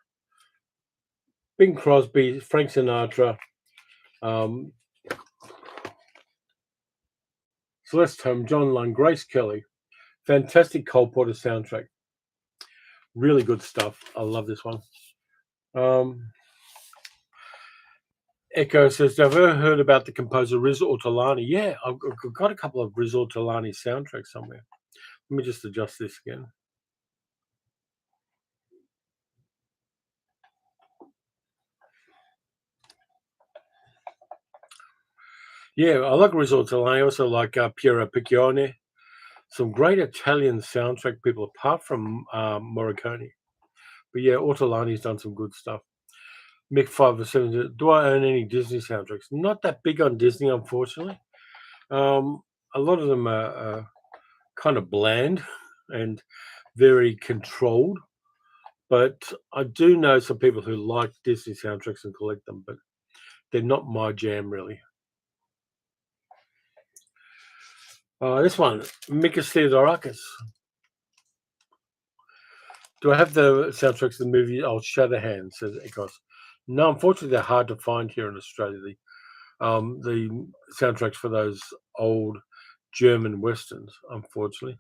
Bing Crosby, Frank Sinatra, um, Celeste Holm, John Lund, Grace Kelly. Fantastic Cole Porter soundtrack. Really good stuff. I love this one. Echo says, have you ever heard about the composer Riz Ortolani? Yeah, I've got a couple of Riz Ortolani soundtracks somewhere. Let me just adjust this again. Yeah, I like Riz Ortolani. I also like Piero Piccione. Some great Italian soundtrack people, apart from Morricone. But yeah, Ortolani's done some good stuff. Mick 507, do I own any Disney soundtracks? Not that big on Disney, unfortunately. A lot of them are kind of bland and very controlled. But I do know some people who like Disney soundtracks and collect them, but they're not my jam, really. This one, Mikis Theodorakis. Do I have the soundtracks of the movie Old Shatterhand? Says Ecos. No, unfortunately, they're hard to find here in Australia. The soundtracks for those old German westerns, unfortunately.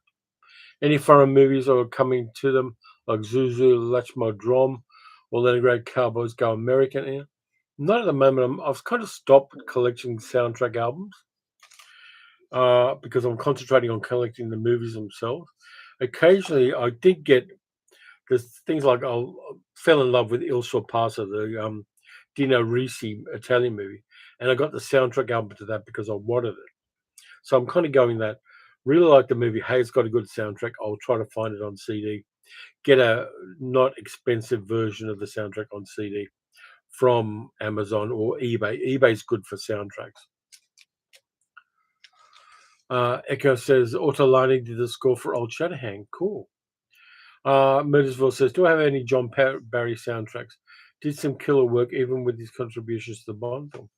Any foreign movies are coming to them, like Zuzu, Lachmo Drom, or Leningrad Cowboys Go American. Yeah. Not at the moment. I've kind of stopped collecting soundtrack albums because I'm concentrating on collecting the movies themselves. Occasionally, I did get there's things like I fell in love with Il Sorpasso, the Dino Risi Italian movie, and I got the soundtrack album to that because I wanted it. So I'm kind of going that. Really like the movie. Hey, it's got a good soundtrack. I'll try to find it on CD. Get a not expensive version of the soundtrack on CD from Amazon or eBay. eBay's good for soundtracks. Echo says Ortolani did the score for Old Shatterhand. Cool. Murdersville says, do I have any John Barry soundtracks? Did some killer work even with his contributions to the Bond film.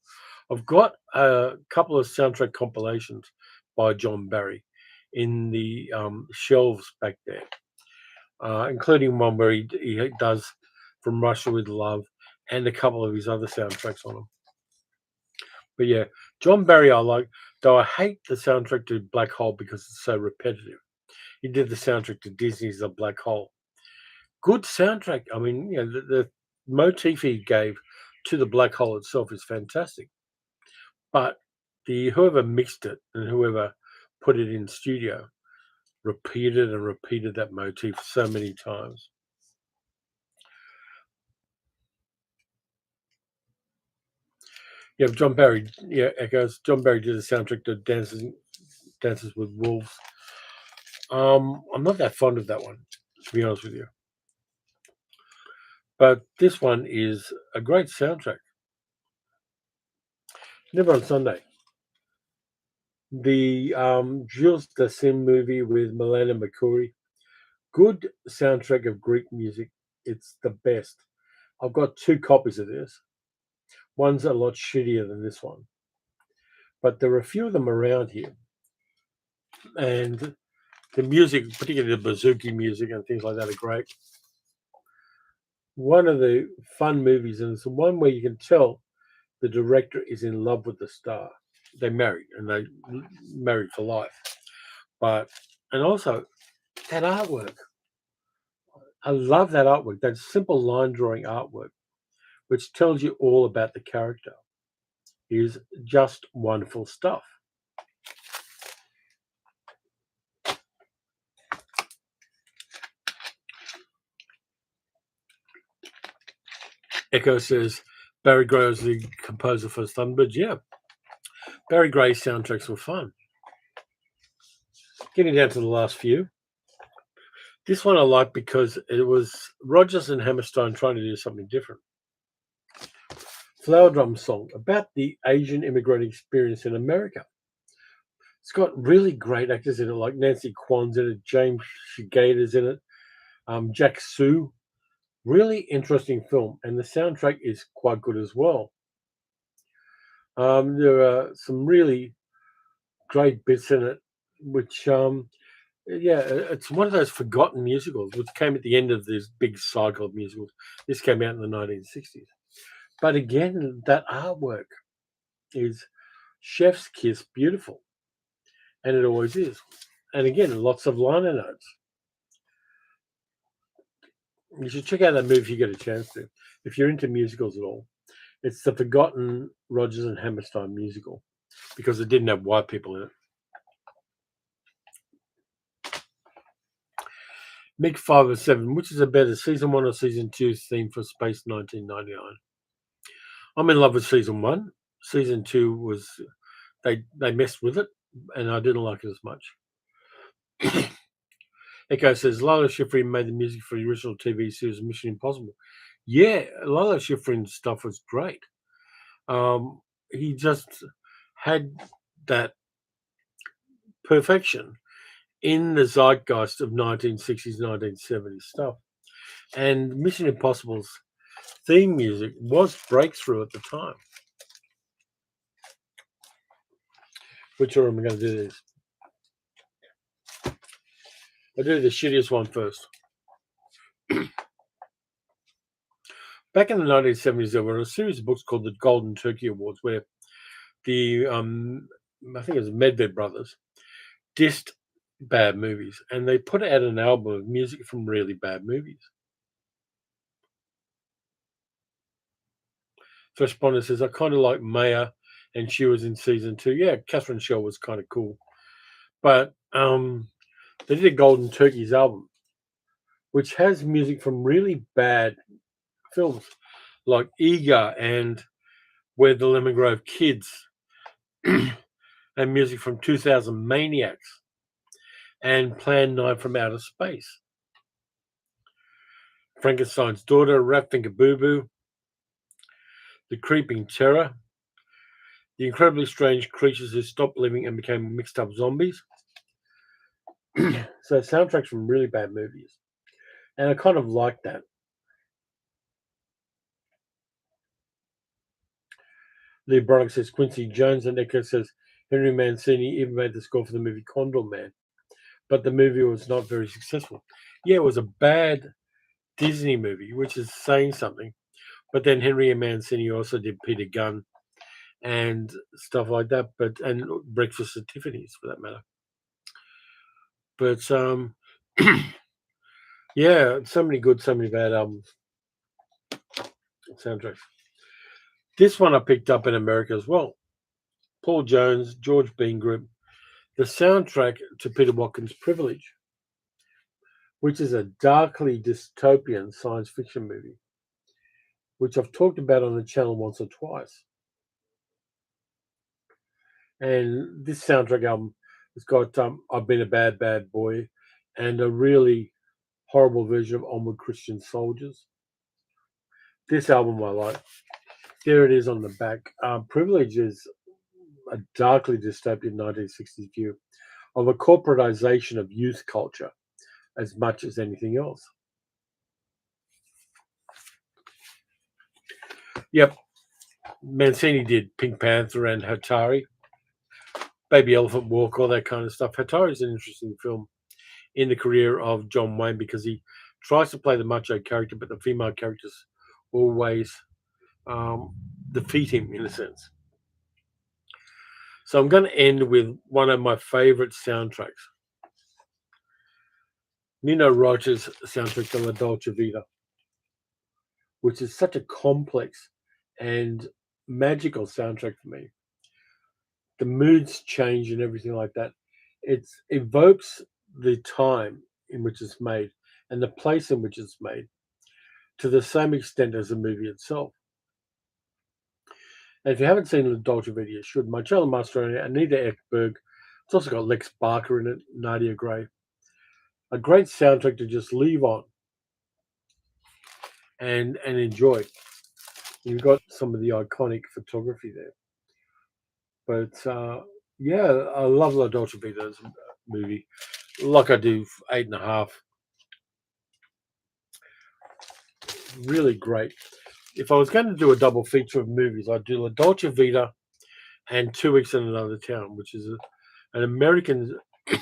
I've got a couple of soundtrack compilations by John Barry in the shelves back there, including one where he does From Russia with Love and a couple of his other soundtracks on them. But yeah, John Barry I like, though I hate the soundtrack to Black Hole because it's so repetitive. He did the soundtrack to Disney's The Black Hole. Good soundtrack. I mean, the motif he gave to the Black Hole itself is fantastic. But the whoever mixed it and whoever put it in studio repeated and repeated that motif so many times. Yeah, John Barry. Yeah, echoes. John Barry did the soundtrack to Dances with Wolves. I'm not that fond of that one, to be honest with you. But this one is a great soundtrack. Never on Sunday. The Jules Dassin movie with Milena Mercouri. Good soundtrack of Greek music. It's the best. I've got 2 copies of this. One's a lot shittier than this one. But there are a few of them around here. And the music, particularly the bouzouki music and things like that, are great. One of the fun movies, and it's the one where you can tell the director is in love with the star. They married, and they married for life. And also that artwork. I love that artwork, that simple line drawing artwork, which tells you all about the character, is just wonderful stuff. Echo says Barry Gray was the composer for Thunderbirds. Yeah, Barry Gray's soundtracks were fun. Getting down to the last few. This one I like because it was Rogers and Hammerstein trying to do something different. Flower Drum Song about the Asian immigrant experience in America. It's got really great actors in it, like Nancy Kwan's in it, James Shigeta's in it, Jack Sue. Really interesting film, and the soundtrack is quite good as well. There are some really great bits in it, which yeah, it's one of those forgotten musicals, which came at the end of this big cycle of musicals. This came out in the 1960s. But again, that artwork is chef's kiss beautiful, and it always is. And again, lots of liner notes. You should check out that movie if you get a chance to. If you're into musicals at all, it's the forgotten Rodgers and Hammerstein musical because it didn't have white people in it. MiG 507, which is a better season 1 or season 2 theme for Space 1999? I'm in love with season 1. Season 2 was they messed with it, and I didn't like it as much. Echo says Lalo Schifrin made the music for the original TV series Mission Impossible. Yeah, Lalo Schifrin's stuff was great. He just had that perfection in the zeitgeist of 1960s, 1970s stuff. And Mission Impossible's theme music was breakthrough at the time. Which order am I going to do this? I'll do the shittiest one first. Back in the 1970s, there were a series of books called the Golden Turkey Awards, where the I think it was Medved brothers dissed bad movies, and they put out an album of music from really bad movies. First Responder says, I kind of like Maya, and she was in season 2. Yeah, Catherine Shell was kind of cool. But they did a Golden Turkeys album, which has music from really bad films like Eager and Where the Lemon Grove Kids, and music from 2000 Maniacs and Plan 9 from Outer Space. Frankenstein's Daughter, Rat Finger Boo Boo, The Creeping Terror, The Incredibly Strange Creatures Who Stopped Living and Became Mixed Up Zombies. So soundtracks from really bad movies. And I kind of like that. Lee Broderick says Quincy Jones, and Echo says Henry Mancini even made the score for the movie Condor Man. But the movie was not very successful. Yeah, it was a bad Disney movie, which is saying something. But then Henry Mancini also did Peter Gunn and stuff like that, and Breakfast at Tiffany's for that matter. But yeah, so many good, so many bad albums, soundtracks. This one I picked up in America as well. Paul Jones, George Bean Group, the soundtrack to Peter Watkins' Privilege, which is a darkly dystopian science fiction movie, which I've talked about on the channel once or twice. And this soundtrack album has got I've Been a Bad, Bad Boy and a really horrible version of Onward Christian Soldiers. This album I like. There it is on the back. Privilege is a darkly dystopian 1960s view of a corporatization of youth culture as much as anything else. Yep, Mancini did Pink Panther and Hatari, Baby Elephant Walk, all that kind of stuff. Hatari is an interesting film in the career of John Wayne because he tries to play the macho character, but the female characters always defeat him in a sense. So I'm going to end with one of my favorite soundtracks. Nino Roger's soundtrack to La Dolce Vita, which is such a complex and magical soundtrack for me. The moods change and everything like that. It evokes the time in which it's made and the place in which it's made to the same extent as the movie itself. And if you haven't seen La Dolce Vita, you should. Marcello Mastroianni, Anita Ekberg. It's also got Lex Barker in it, Nadia Gray. A great soundtrack to just leave on and enjoy. You've got some of the iconic photography there. But yeah, I love La Dolce Vita as a movie. Like I do 8.5. Really great. If I was going to do a double feature of movies, I'd do La Dolce Vita and 2 Weeks in Another Town, which is an American, an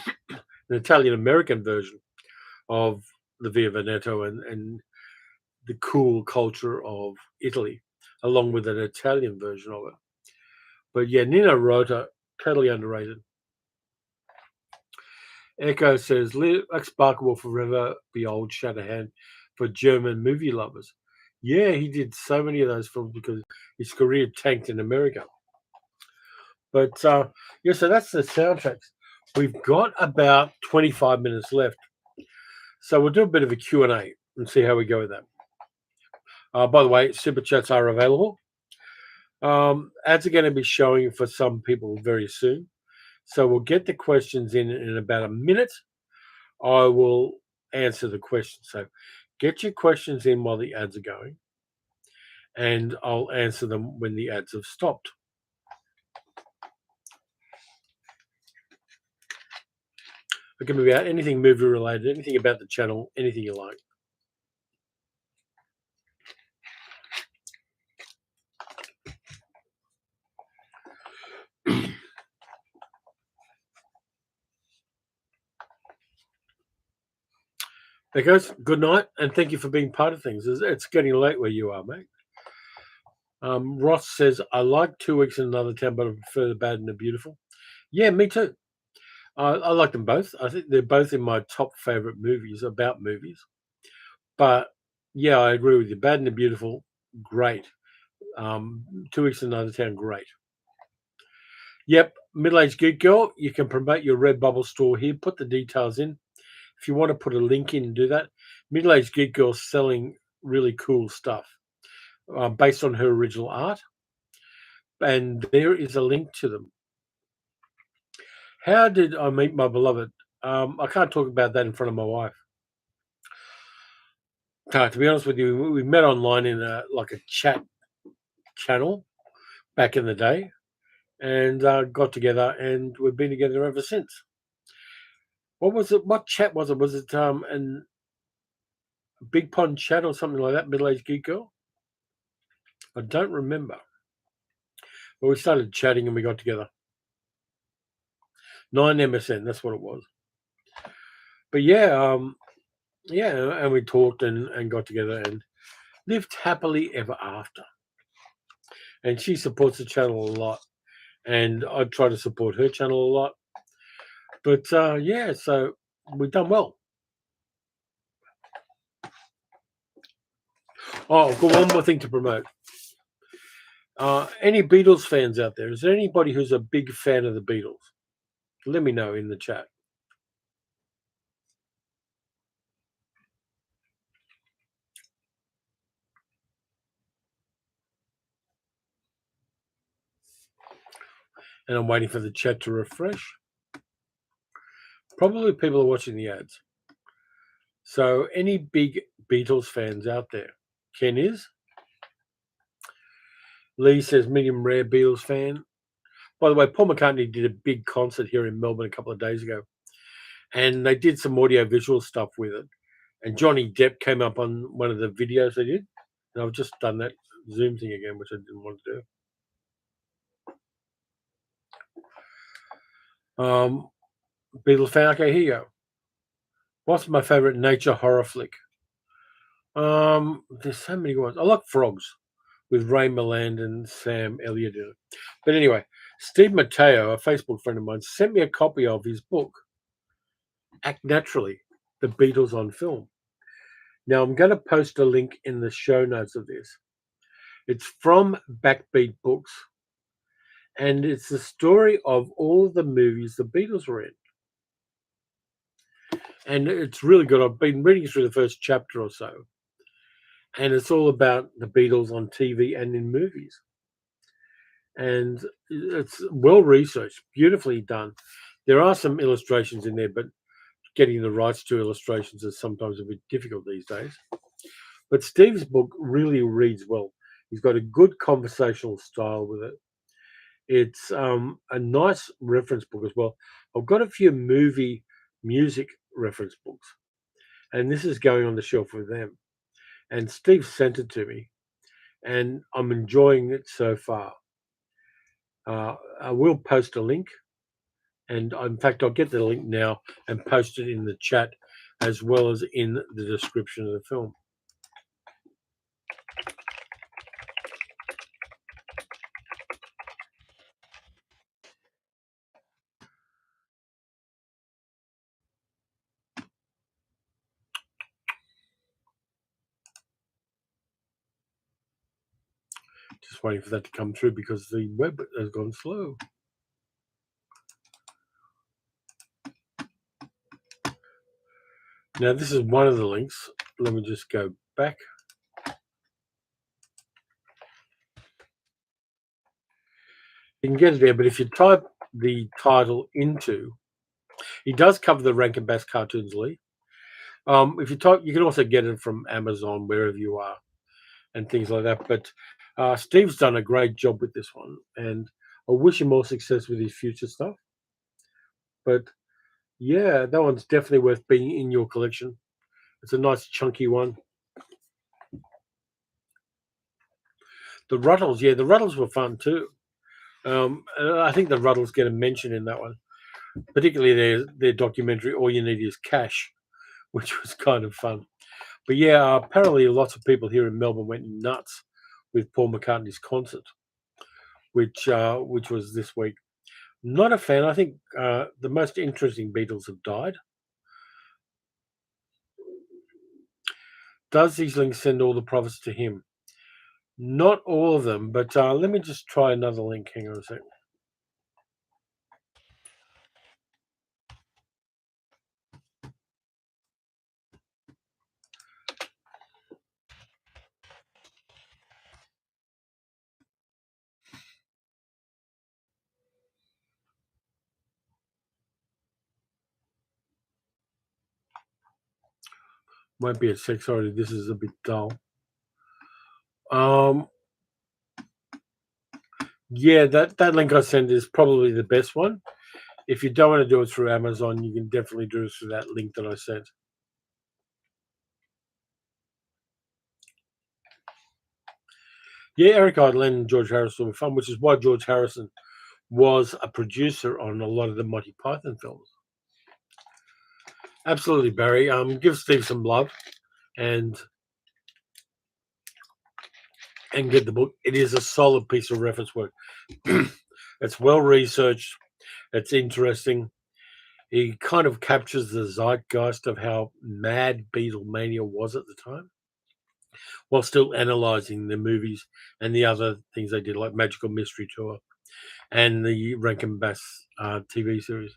Italian American version of the Via Veneto and the cool culture of Italy, along with an Italian version of it. But yeah, Nino Rota, totally underrated. Echo says, Lex Barker will forever be old Shatterhand for German movie lovers. Yeah, he did so many of those films because his career tanked in America. But yeah, so that's the soundtracks. We've got about 25 minutes left. So we'll do a bit of a Q&A and see how we go with that. By the way, super chats are available. Ads are going to be showing for some people very soon. So we'll get the questions in about a minute. I will answer the questions. So get your questions in while the ads are going, and I'll answer them when the ads have stopped. It can be about anything movie related, anything about the channel, anything you like. Hey guys, good night, and thank you for being part of things. It's getting late where you are, mate. Ross says, I like 2 Weeks in Another Town, but I prefer The Bad and the Beautiful. Yeah, me too. I like them both. I think they're both in my top favorite movies about movies. But yeah, I agree with you. Bad and the Beautiful, great. 2 Weeks in Another Town, great. Yep, Middle-Aged Geek Girl, you can promote your Redbubble store here. Put the details in. If you want to put a link in and do that, Middle-Aged Geek Girl's selling really cool stuff based on her original art. And there is a link to them. How did I meet my beloved? I can't talk about that in front of my wife. To be honest with you, we met online in a chat channel back in the day, and got together, and we've been together ever since. What was it? What chat was it? Was it an Big Pond chat or something like that? Middle-aged geek girl. I don't remember. But we started chatting and we got together. 9MSN, that's what it was. But yeah, and we talked and got together and lived happily ever after. And she supports the channel a lot, and I try to support her channel a lot. But yeah, so we've done well. Oh, I've got one more thing to promote. Any Beatles fans out there? Is there anybody who's a big fan of the Beatles? Let me know in the chat. And I'm waiting for the chat to refresh. Probably people are watching the ads. So any big Beatles fans out there? Ken is. Lee says medium rare Beatles fan. By the way, Paul McCartney did a big concert here in Melbourne a couple of days ago, and they did some audio visual stuff with it. And Johnny Depp came up on one of the videos they did, and I've just done that Zoom thing again, which I didn't want to do. Beatles fan. Okay, here you go. What's my favorite nature horror flick? There's so many ones. I like Frogs with Ray Milland and Sam Elliott in it. But anyway, Steve Matteo, a Facebook friend of mine, sent me a copy of his book, Act Naturally, The Beatles on Film. Now, I'm going to post a link in the show notes of this. It's from Backbeat Books, and it's the story of all of the movies the Beatles were in. And it's really good. I've been reading through the first chapter or so, and it's all about the Beatles on TV and in movies. And it's well researched, beautifully done. There are some illustrations in there, but getting the rights to illustrations is sometimes a bit difficult these days. But Steve's book really reads well. He's got a good conversational style with it. It's a nice reference book as well. I've got a few movie music reference books, and this is going on the shelf with them. And Steve sent it to me, and I'm enjoying it so far. I will post a link, and in fact, I'll get the link now and post it in the chat as well as in the description of the film. Just waiting for that to come through because the web has gone slow. Now, this is one of the links. Let me just go back. You can get it there, but if you type the title into, he does cover the Rankin Bass cartoons, Lee. If you type, you can also get it from Amazon, wherever you are, and things like that. But Steve's done a great job with this one, and I wish him more success with his future stuff. But yeah, that one's definitely worth being in your collection. It's a nice chunky one. The Ruddles, yeah, the Ruddles were fun too. I think the Ruddles get a mention in that one, particularly their documentary "All You Need Is Cash," which was kind of fun. But yeah, apparently lots of people here in Melbourne went nuts with Paul McCartney's concert, which was this week. Not a fan. I think the most interesting Beatles have died. Does these links send all the profits to him? Not all of them, but let me just try another link. Hang on a second. Might be a sec. Sorry, this is a bit dull. Um, yeah, that link I sent is probably the best one. If you don't want to do it through Amazon, you can definitely do it through that link that I sent. Yeah, Eric Idle and George Harrison were fun, which is why George Harrison was a producer on a lot of the Monty Python films. Absolutely, Barry. Give Steve some love and get the book. It is a solid piece of reference work. It's well researched. It's interesting. He kind of captures the zeitgeist of how mad Beatlemania was at the time, while still analysing the movies and the other things they did, like Magical Mystery Tour and the Rankin Bass TV series.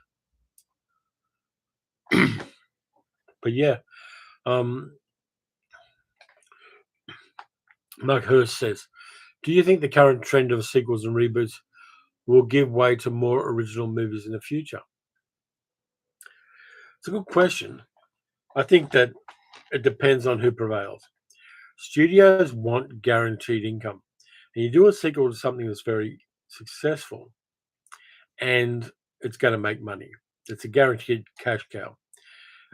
But yeah, um, Mark Hurst says, do you think the current trend of sequels and reboots will give way to more original movies in the future? It's a good question. I think that it depends on who prevails. Studios want guaranteed income. And you do a sequel to something that's very successful and it's going to make money. It's a guaranteed cash cow.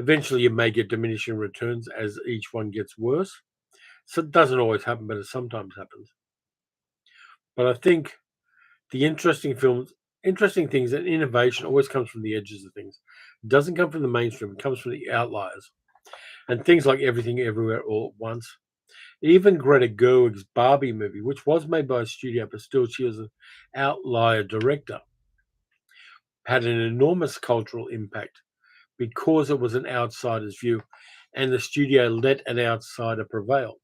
Eventually, you may get diminishing returns as each one gets worse. So it doesn't always happen, but it sometimes happens. But I think the interesting things and innovation always comes from the edges of things. It doesn't come from the mainstream, it comes from the outliers. And things like Everything Everywhere All at Once. Even Greta Gerwig's Barbie movie, which was made by a studio, but still she was an outlier director, had an enormous cultural impact because it was an outsider's view and the studio let an outsider prevail.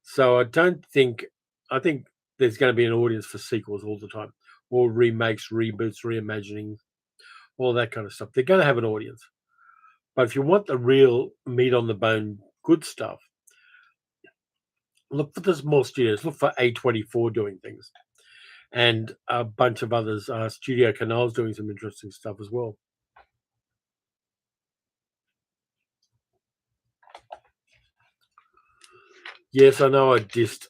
So I think there's going to be an audience for sequels all the time, or remakes, reboots, reimaginings, all that kind of stuff. They're going to have an audience. But if you want the real meat on the bone, good stuff, look for the small studios. Look for A24 doing things, and a bunch of others. Studio Canal's doing some interesting stuff as well. Yes, I know I dissed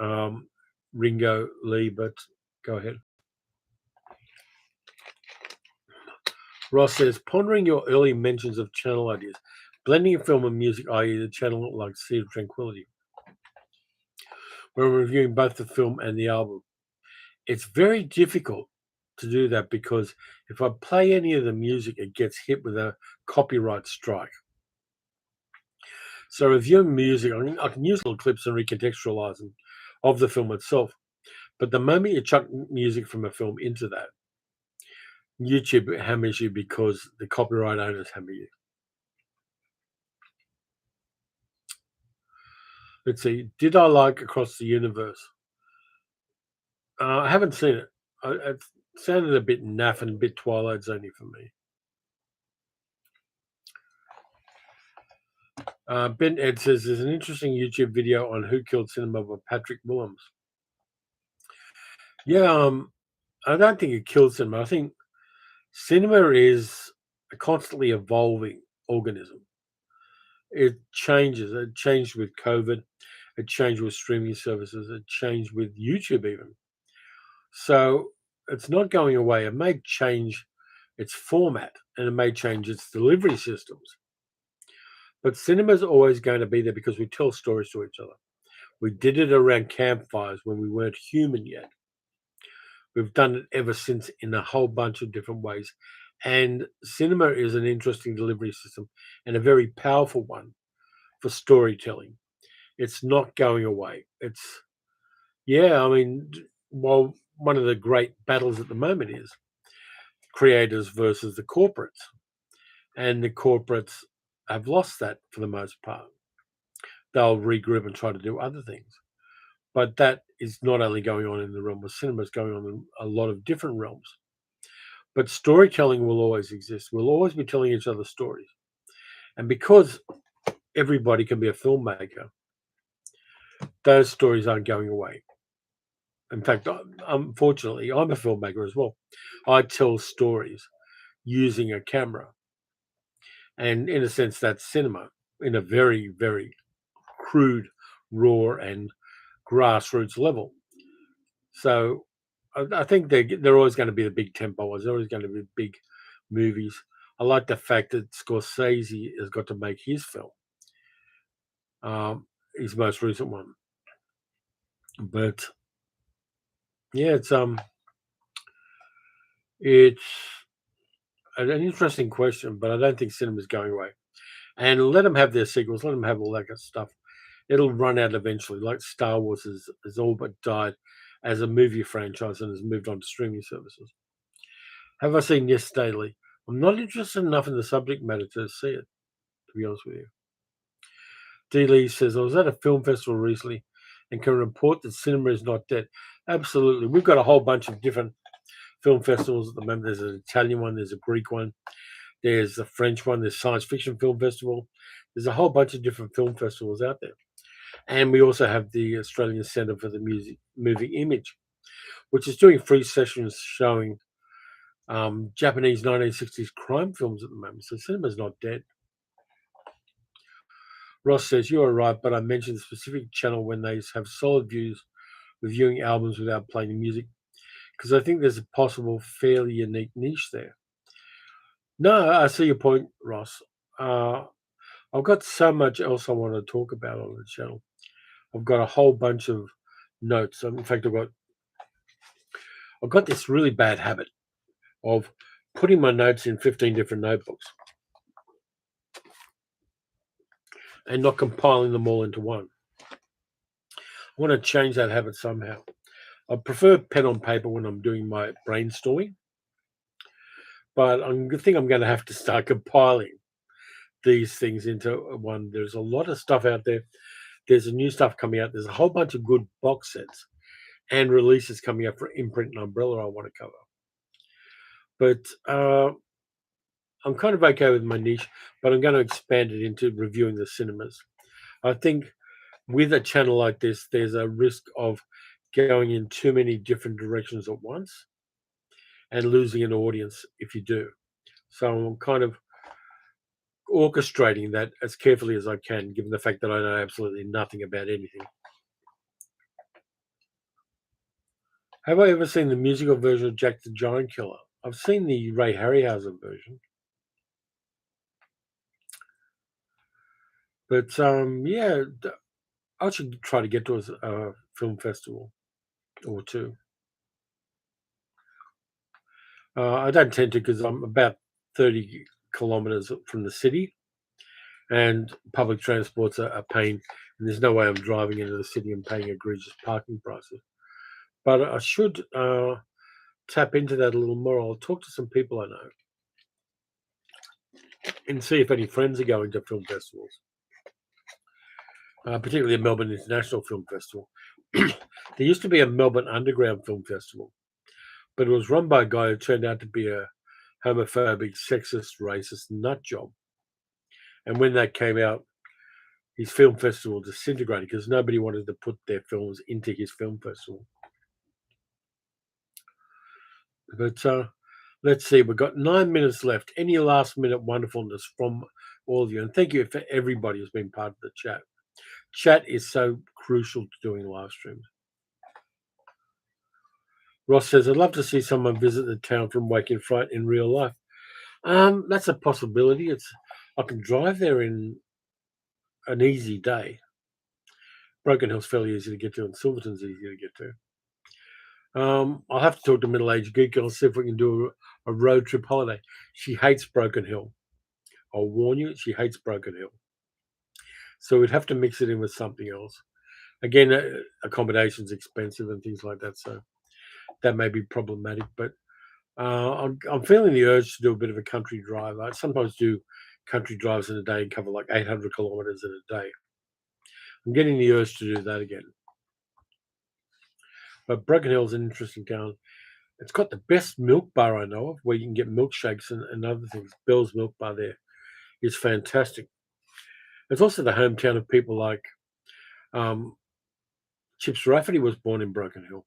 um, Ringo Lee, but go ahead. Ross says, pondering your early mentions of channel ideas, blending film and music, i.e., the channel like Sea of Tranquility. We're reviewing both the film and the album. It's very difficult to do that because if I play any of the music, it gets hit with a copyright strike. So reviewing music, I can use little clips and recontextualize them of the film itself. But the moment you chuck music from a film into that, YouTube hammers you because the copyright owners hammer you. Let's see. Did I like Across the Universe? I haven't seen it. It sounded a bit naff and a bit Twilight Zoney for me. Ben Ed says there's an interesting YouTube video on Who Killed Cinema by Patrick Willems. Yeah, I don't think it killed cinema. I think cinema is a constantly evolving organism. It changes. It changed with COVID. It changed with streaming services. It changed with YouTube even. So it's not going away. It may change its format and it may change its delivery systems. But cinema is always going to be there because we tell stories to each other. We did it around campfires when we weren't human yet. We've done it ever since in a whole bunch of different ways. And cinema is an interesting delivery system and a very powerful one for storytelling. It's not going away. Yeah, I mean, well, one of the great battles at the moment is creators versus the corporates. And the corporates have lost that for the most part. They'll regroup and try to do other things. But that is not only going on in the realm of cinema, it's going on in a lot of different realms. But storytelling will always exist. We'll always be telling each other stories. And because everybody can be a filmmaker, those stories aren't going away. In fact, unfortunately, I'm a filmmaker as well. I tell stories using a camera. And in a sense, that's cinema in a very, very crude, raw, and grassroots level. So I think they're always going to be the big tempos. They're always going to be big movies. I like the fact that Scorsese has got to make his film, his most recent one. But yeah, it's an interesting question, but I don't think cinema's going away. And let them have their sequels. Let them have all that kind of stuff. It'll run out eventually. Like Star Wars has all but died as a movie franchise and has moved on to streaming services. Have I seen Yes Daily? I'm not interested enough in the subject matter to see it, to be honest with you. D. Lee says, I was at a film festival recently and can report that cinema is not dead. Absolutely. We've got a whole bunch of different film festivals at the moment. There's an Italian one, there's a Greek one, there's a French one, there's Science Fiction Film Festival. There's a whole bunch of different film festivals out there. And we also have the Australian Centre for the Movie Image, which is doing free sessions showing Japanese 1960s crime films at the moment. So cinema's not dead. Ross says, you are right, but I mentioned a specific channel when they have solid views reviewing albums without playing the music because I think there's a possible fairly unique niche there. No, I see your point, Ross. I've got so much else I want to talk about on the channel. I've got a whole bunch of notes. In fact, I've got this really bad habit of putting my notes in 15 different notebooks and not compiling them all into one. I want to change that habit somehow. I prefer pen on paper when I'm doing my brainstorming, but I think I'm going to have to start compiling these things into one. There's a lot of stuff out there. There's a new stuff coming out. There's a whole bunch of good box sets and releases coming up for Imprint and Umbrella I want to cover. But I'm kind of okay with my niche, but I'm going to expand it into reviewing the cinemas. I think with a channel like this, there's a risk of going in too many different directions at once and losing an audience if you do. So I'm kind of orchestrating that as carefully as I can, given the fact that I know absolutely nothing about anything. Have I ever seen the musical version of Jack the Giant Killer? I've seen the Ray Harryhausen version. But yeah, I should try to get to a film festival or two. I don't tend to because I'm about 30 kilometres from the city, and public transport's a pain. And there's no way I'm driving into the city and paying egregious parking prices. But I should tap into that a little more. I'll talk to some people I know and see if any friends are going to film festivals, particularly the Melbourne International Film Festival. There used to be a Melbourne Underground Film Festival, but it was run by a guy who turned out to be a homophobic, sexist, racist nut job. And when that came out, his film festival disintegrated because nobody wanted to put their films into his film festival. But let's see, we've got 9 minutes left. Any last minute wonderfulness from all of you? And thank you for everybody who's been part of the chat. Chat is so crucial to doing live streams. Ross says, I'd love to see someone visit the town from Wake in Fright in real life. That's a possibility. I can drive there in an easy day. Broken Hill's fairly easy to get to, and Silverton's easy to get to. I'll have to talk to Middle Aged Geek Girl, see if we can do a road trip holiday. She hates Broken Hill. I'll warn you, she hates Broken Hill. So we'd have to mix it in with something else. Again, accommodation's expensive and things like that, so that may be problematic. But I'm feeling the urge to do a bit of a country drive. I sometimes do country drives in a day and cover like 800 kilometres in a day. I'm getting the urge to do that again. But Broken Hill's an interesting town. It's got the best milk bar I know of, where you can get milkshakes and other things. Bell's Milk Bar there is fantastic. It's also the hometown of people like Chips Rafferty was born in Broken Hill.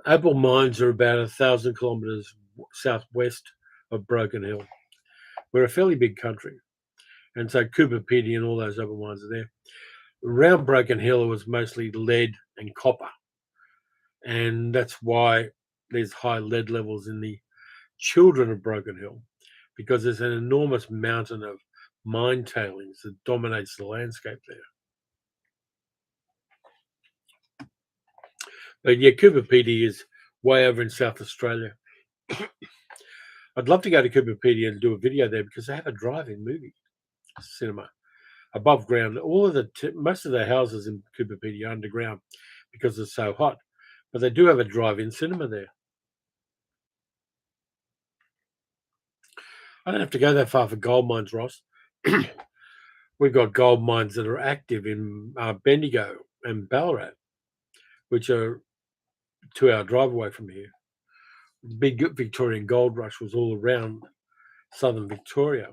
Opal mines are about 1,000 kilometres southwest of Broken Hill. We're a fairly big country. And so Cooper Pedy and all those opal mines are there. Around Broken Hill, it was mostly lead and copper. And that's why there's high lead levels in the children of Broken Hill, because there's an enormous mountain of mine tailings that dominates the landscape there. But yeah, Cooper Pedy is way over in South Australia. I'd love to go to Cooper Pedy and do a video there because they have a drive-in movie cinema above ground. All of most of the houses in Cooper Pedy are underground because it's so hot, but they do have a drive-in cinema there. I don't have to go that far for gold mines, Ross. We've got gold mines that are active in Bendigo and Ballarat, which are 2-hour drive away from here. The big Victorian gold rush was all around southern Victoria,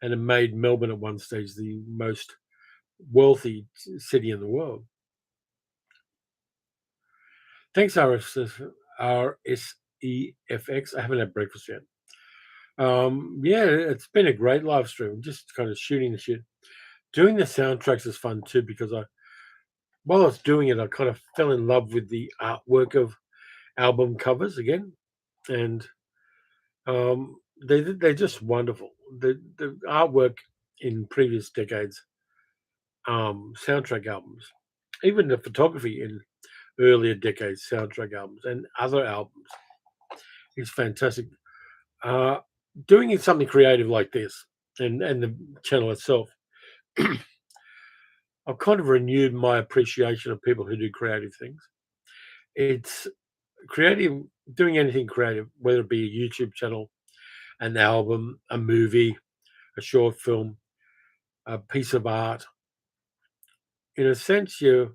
and it made Melbourne at one stage the most wealthy city in the world. Thanks, RSEFX. I haven't had breakfast yet. Yeah, it's been a great live stream. Just kind of shooting the shit. Doing the soundtracks is fun too because while I was doing it, I kind of fell in love with the artwork of album covers again, and they're just wonderful. The artwork in previous decades soundtrack albums, even the photography in earlier decades soundtrack albums and other albums is fantastic. Doing something creative like this and the channel itself, I've kind of renewed my appreciation of people who do creative things. It's creative, doing anything creative, whether it be a YouTube channel, an album, a movie, a short film, a piece of art. In a sense, you're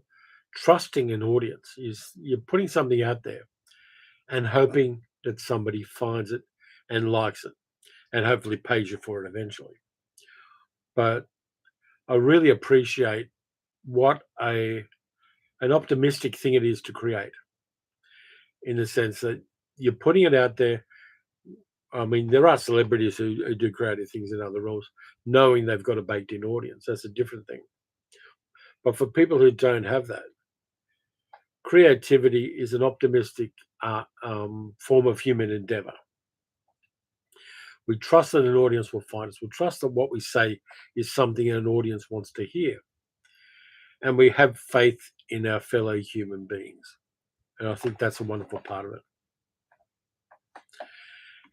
trusting an audience. You're putting something out there and hoping that somebody finds it and likes it and hopefully pays you for it eventually. But I really appreciate what an optimistic thing it is to create, in the sense that you're putting it out there. I mean, there are celebrities who do creative things in other roles, knowing they've got a baked-in audience. That's a different thing. But for people who don't have that, creativity is an optimistic form of human endeavor. We trust that an audience will find us. We trust that what we say is something an audience wants to hear. And we have faith in our fellow human beings. And I think that's a wonderful part of it.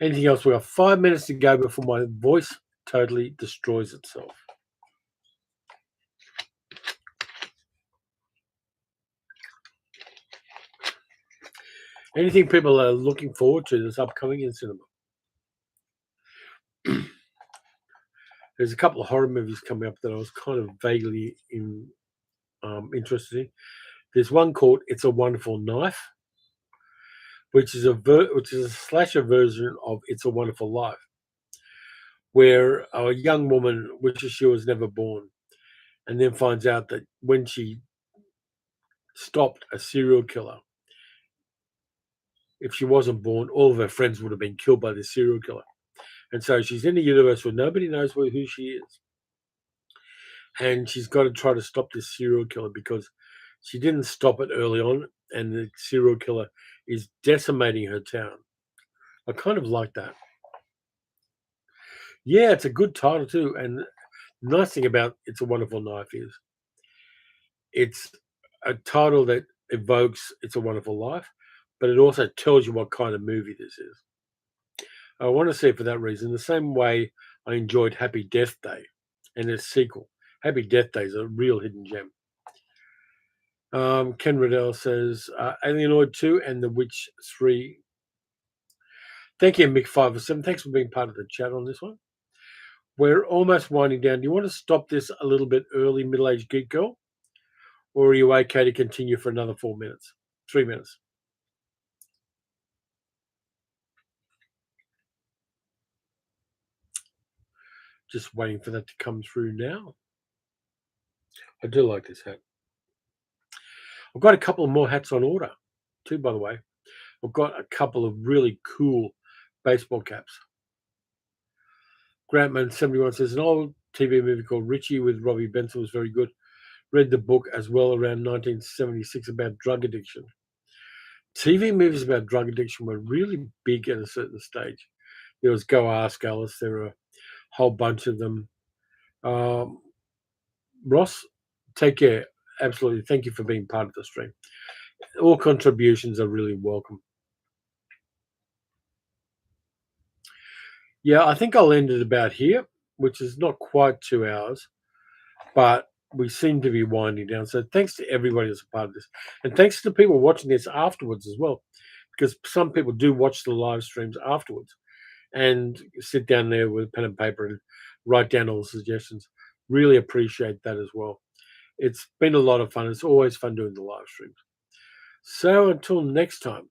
Anything else? We got 5 minutes to go before my voice totally destroys itself. Anything people are looking forward to that's upcoming in cinema? There's a couple of horror movies coming up that I was kind of vaguely interested in. There's one called "It's a Wonderful Knife," which is a slasher version of "It's a Wonderful Life," where a young woman wishes she was never born, and then finds out that when she stopped a serial killer, if she wasn't born, all of her friends would have been killed by the serial killer. And so she's in a universe where nobody knows who she is. And she's got to try to stop this serial killer because she didn't stop it early on, and the serial killer is decimating her town. I kind of like that. Yeah, it's a good title too. And the nice thing about It's a Wonderful Knife is it's a title that evokes It's a Wonderful Life, but it also tells you what kind of movie this is. I want to see it for that reason. The same way I enjoyed Happy Death Day and its sequel. Happy Death Day is a real hidden gem. Ken Riddell says Alienoid 2 and The Witch 3. Thank you, Mick507. Thanks for being part of the chat on this one. We're almost winding down. Do you want to stop this a little bit early, middle-aged geek girl? Or are you okay to continue for another 4 minutes? 3 minutes? Just waiting for that to come through now. I do like this hat. I've got a couple of more hats on order, too, by the way. I've got a couple of really cool baseball caps. Grantman71 says, an old TV movie called Richie with Robbie Benson was very good. Read the book as well around 1976 about drug addiction. TV movies about drug addiction were really big at a certain stage. There was Go Ask Alice. There were a whole bunch of them. Ross, take care. Absolutely. Thank you for being part of the stream. All contributions are really welcome. Yeah, I think I'll end it about here, which is not quite 2 hours, but we seem to be winding down. So thanks to everybody that's a part of this. And thanks to the people watching this afterwards as well, because some people do watch the live streams afterwards and sit down there with pen and paper and write down all the suggestions. Really appreciate that as well. It's been a lot of fun. It's always fun doing the live streams. So until next time,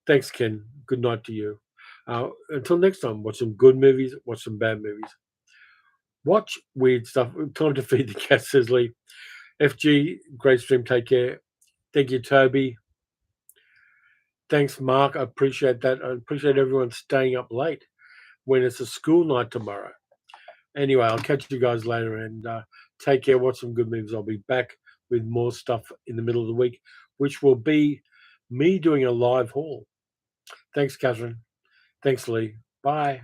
thanks, Ken. Good night to you. Until next time, watch some good movies, watch some bad movies. Watch weird stuff. Time to feed the cat, says Lee. FG, great stream. Take care. Thank you, Toby. Thanks, Mark. I appreciate that. I appreciate everyone staying up late when it's a school night tomorrow. Anyway, I'll catch you guys later and take care. Watch some good movies. I'll be back with more stuff in the middle of the week, which will be me doing a live haul. Thanks, Catherine. Thanks, Lee. Bye.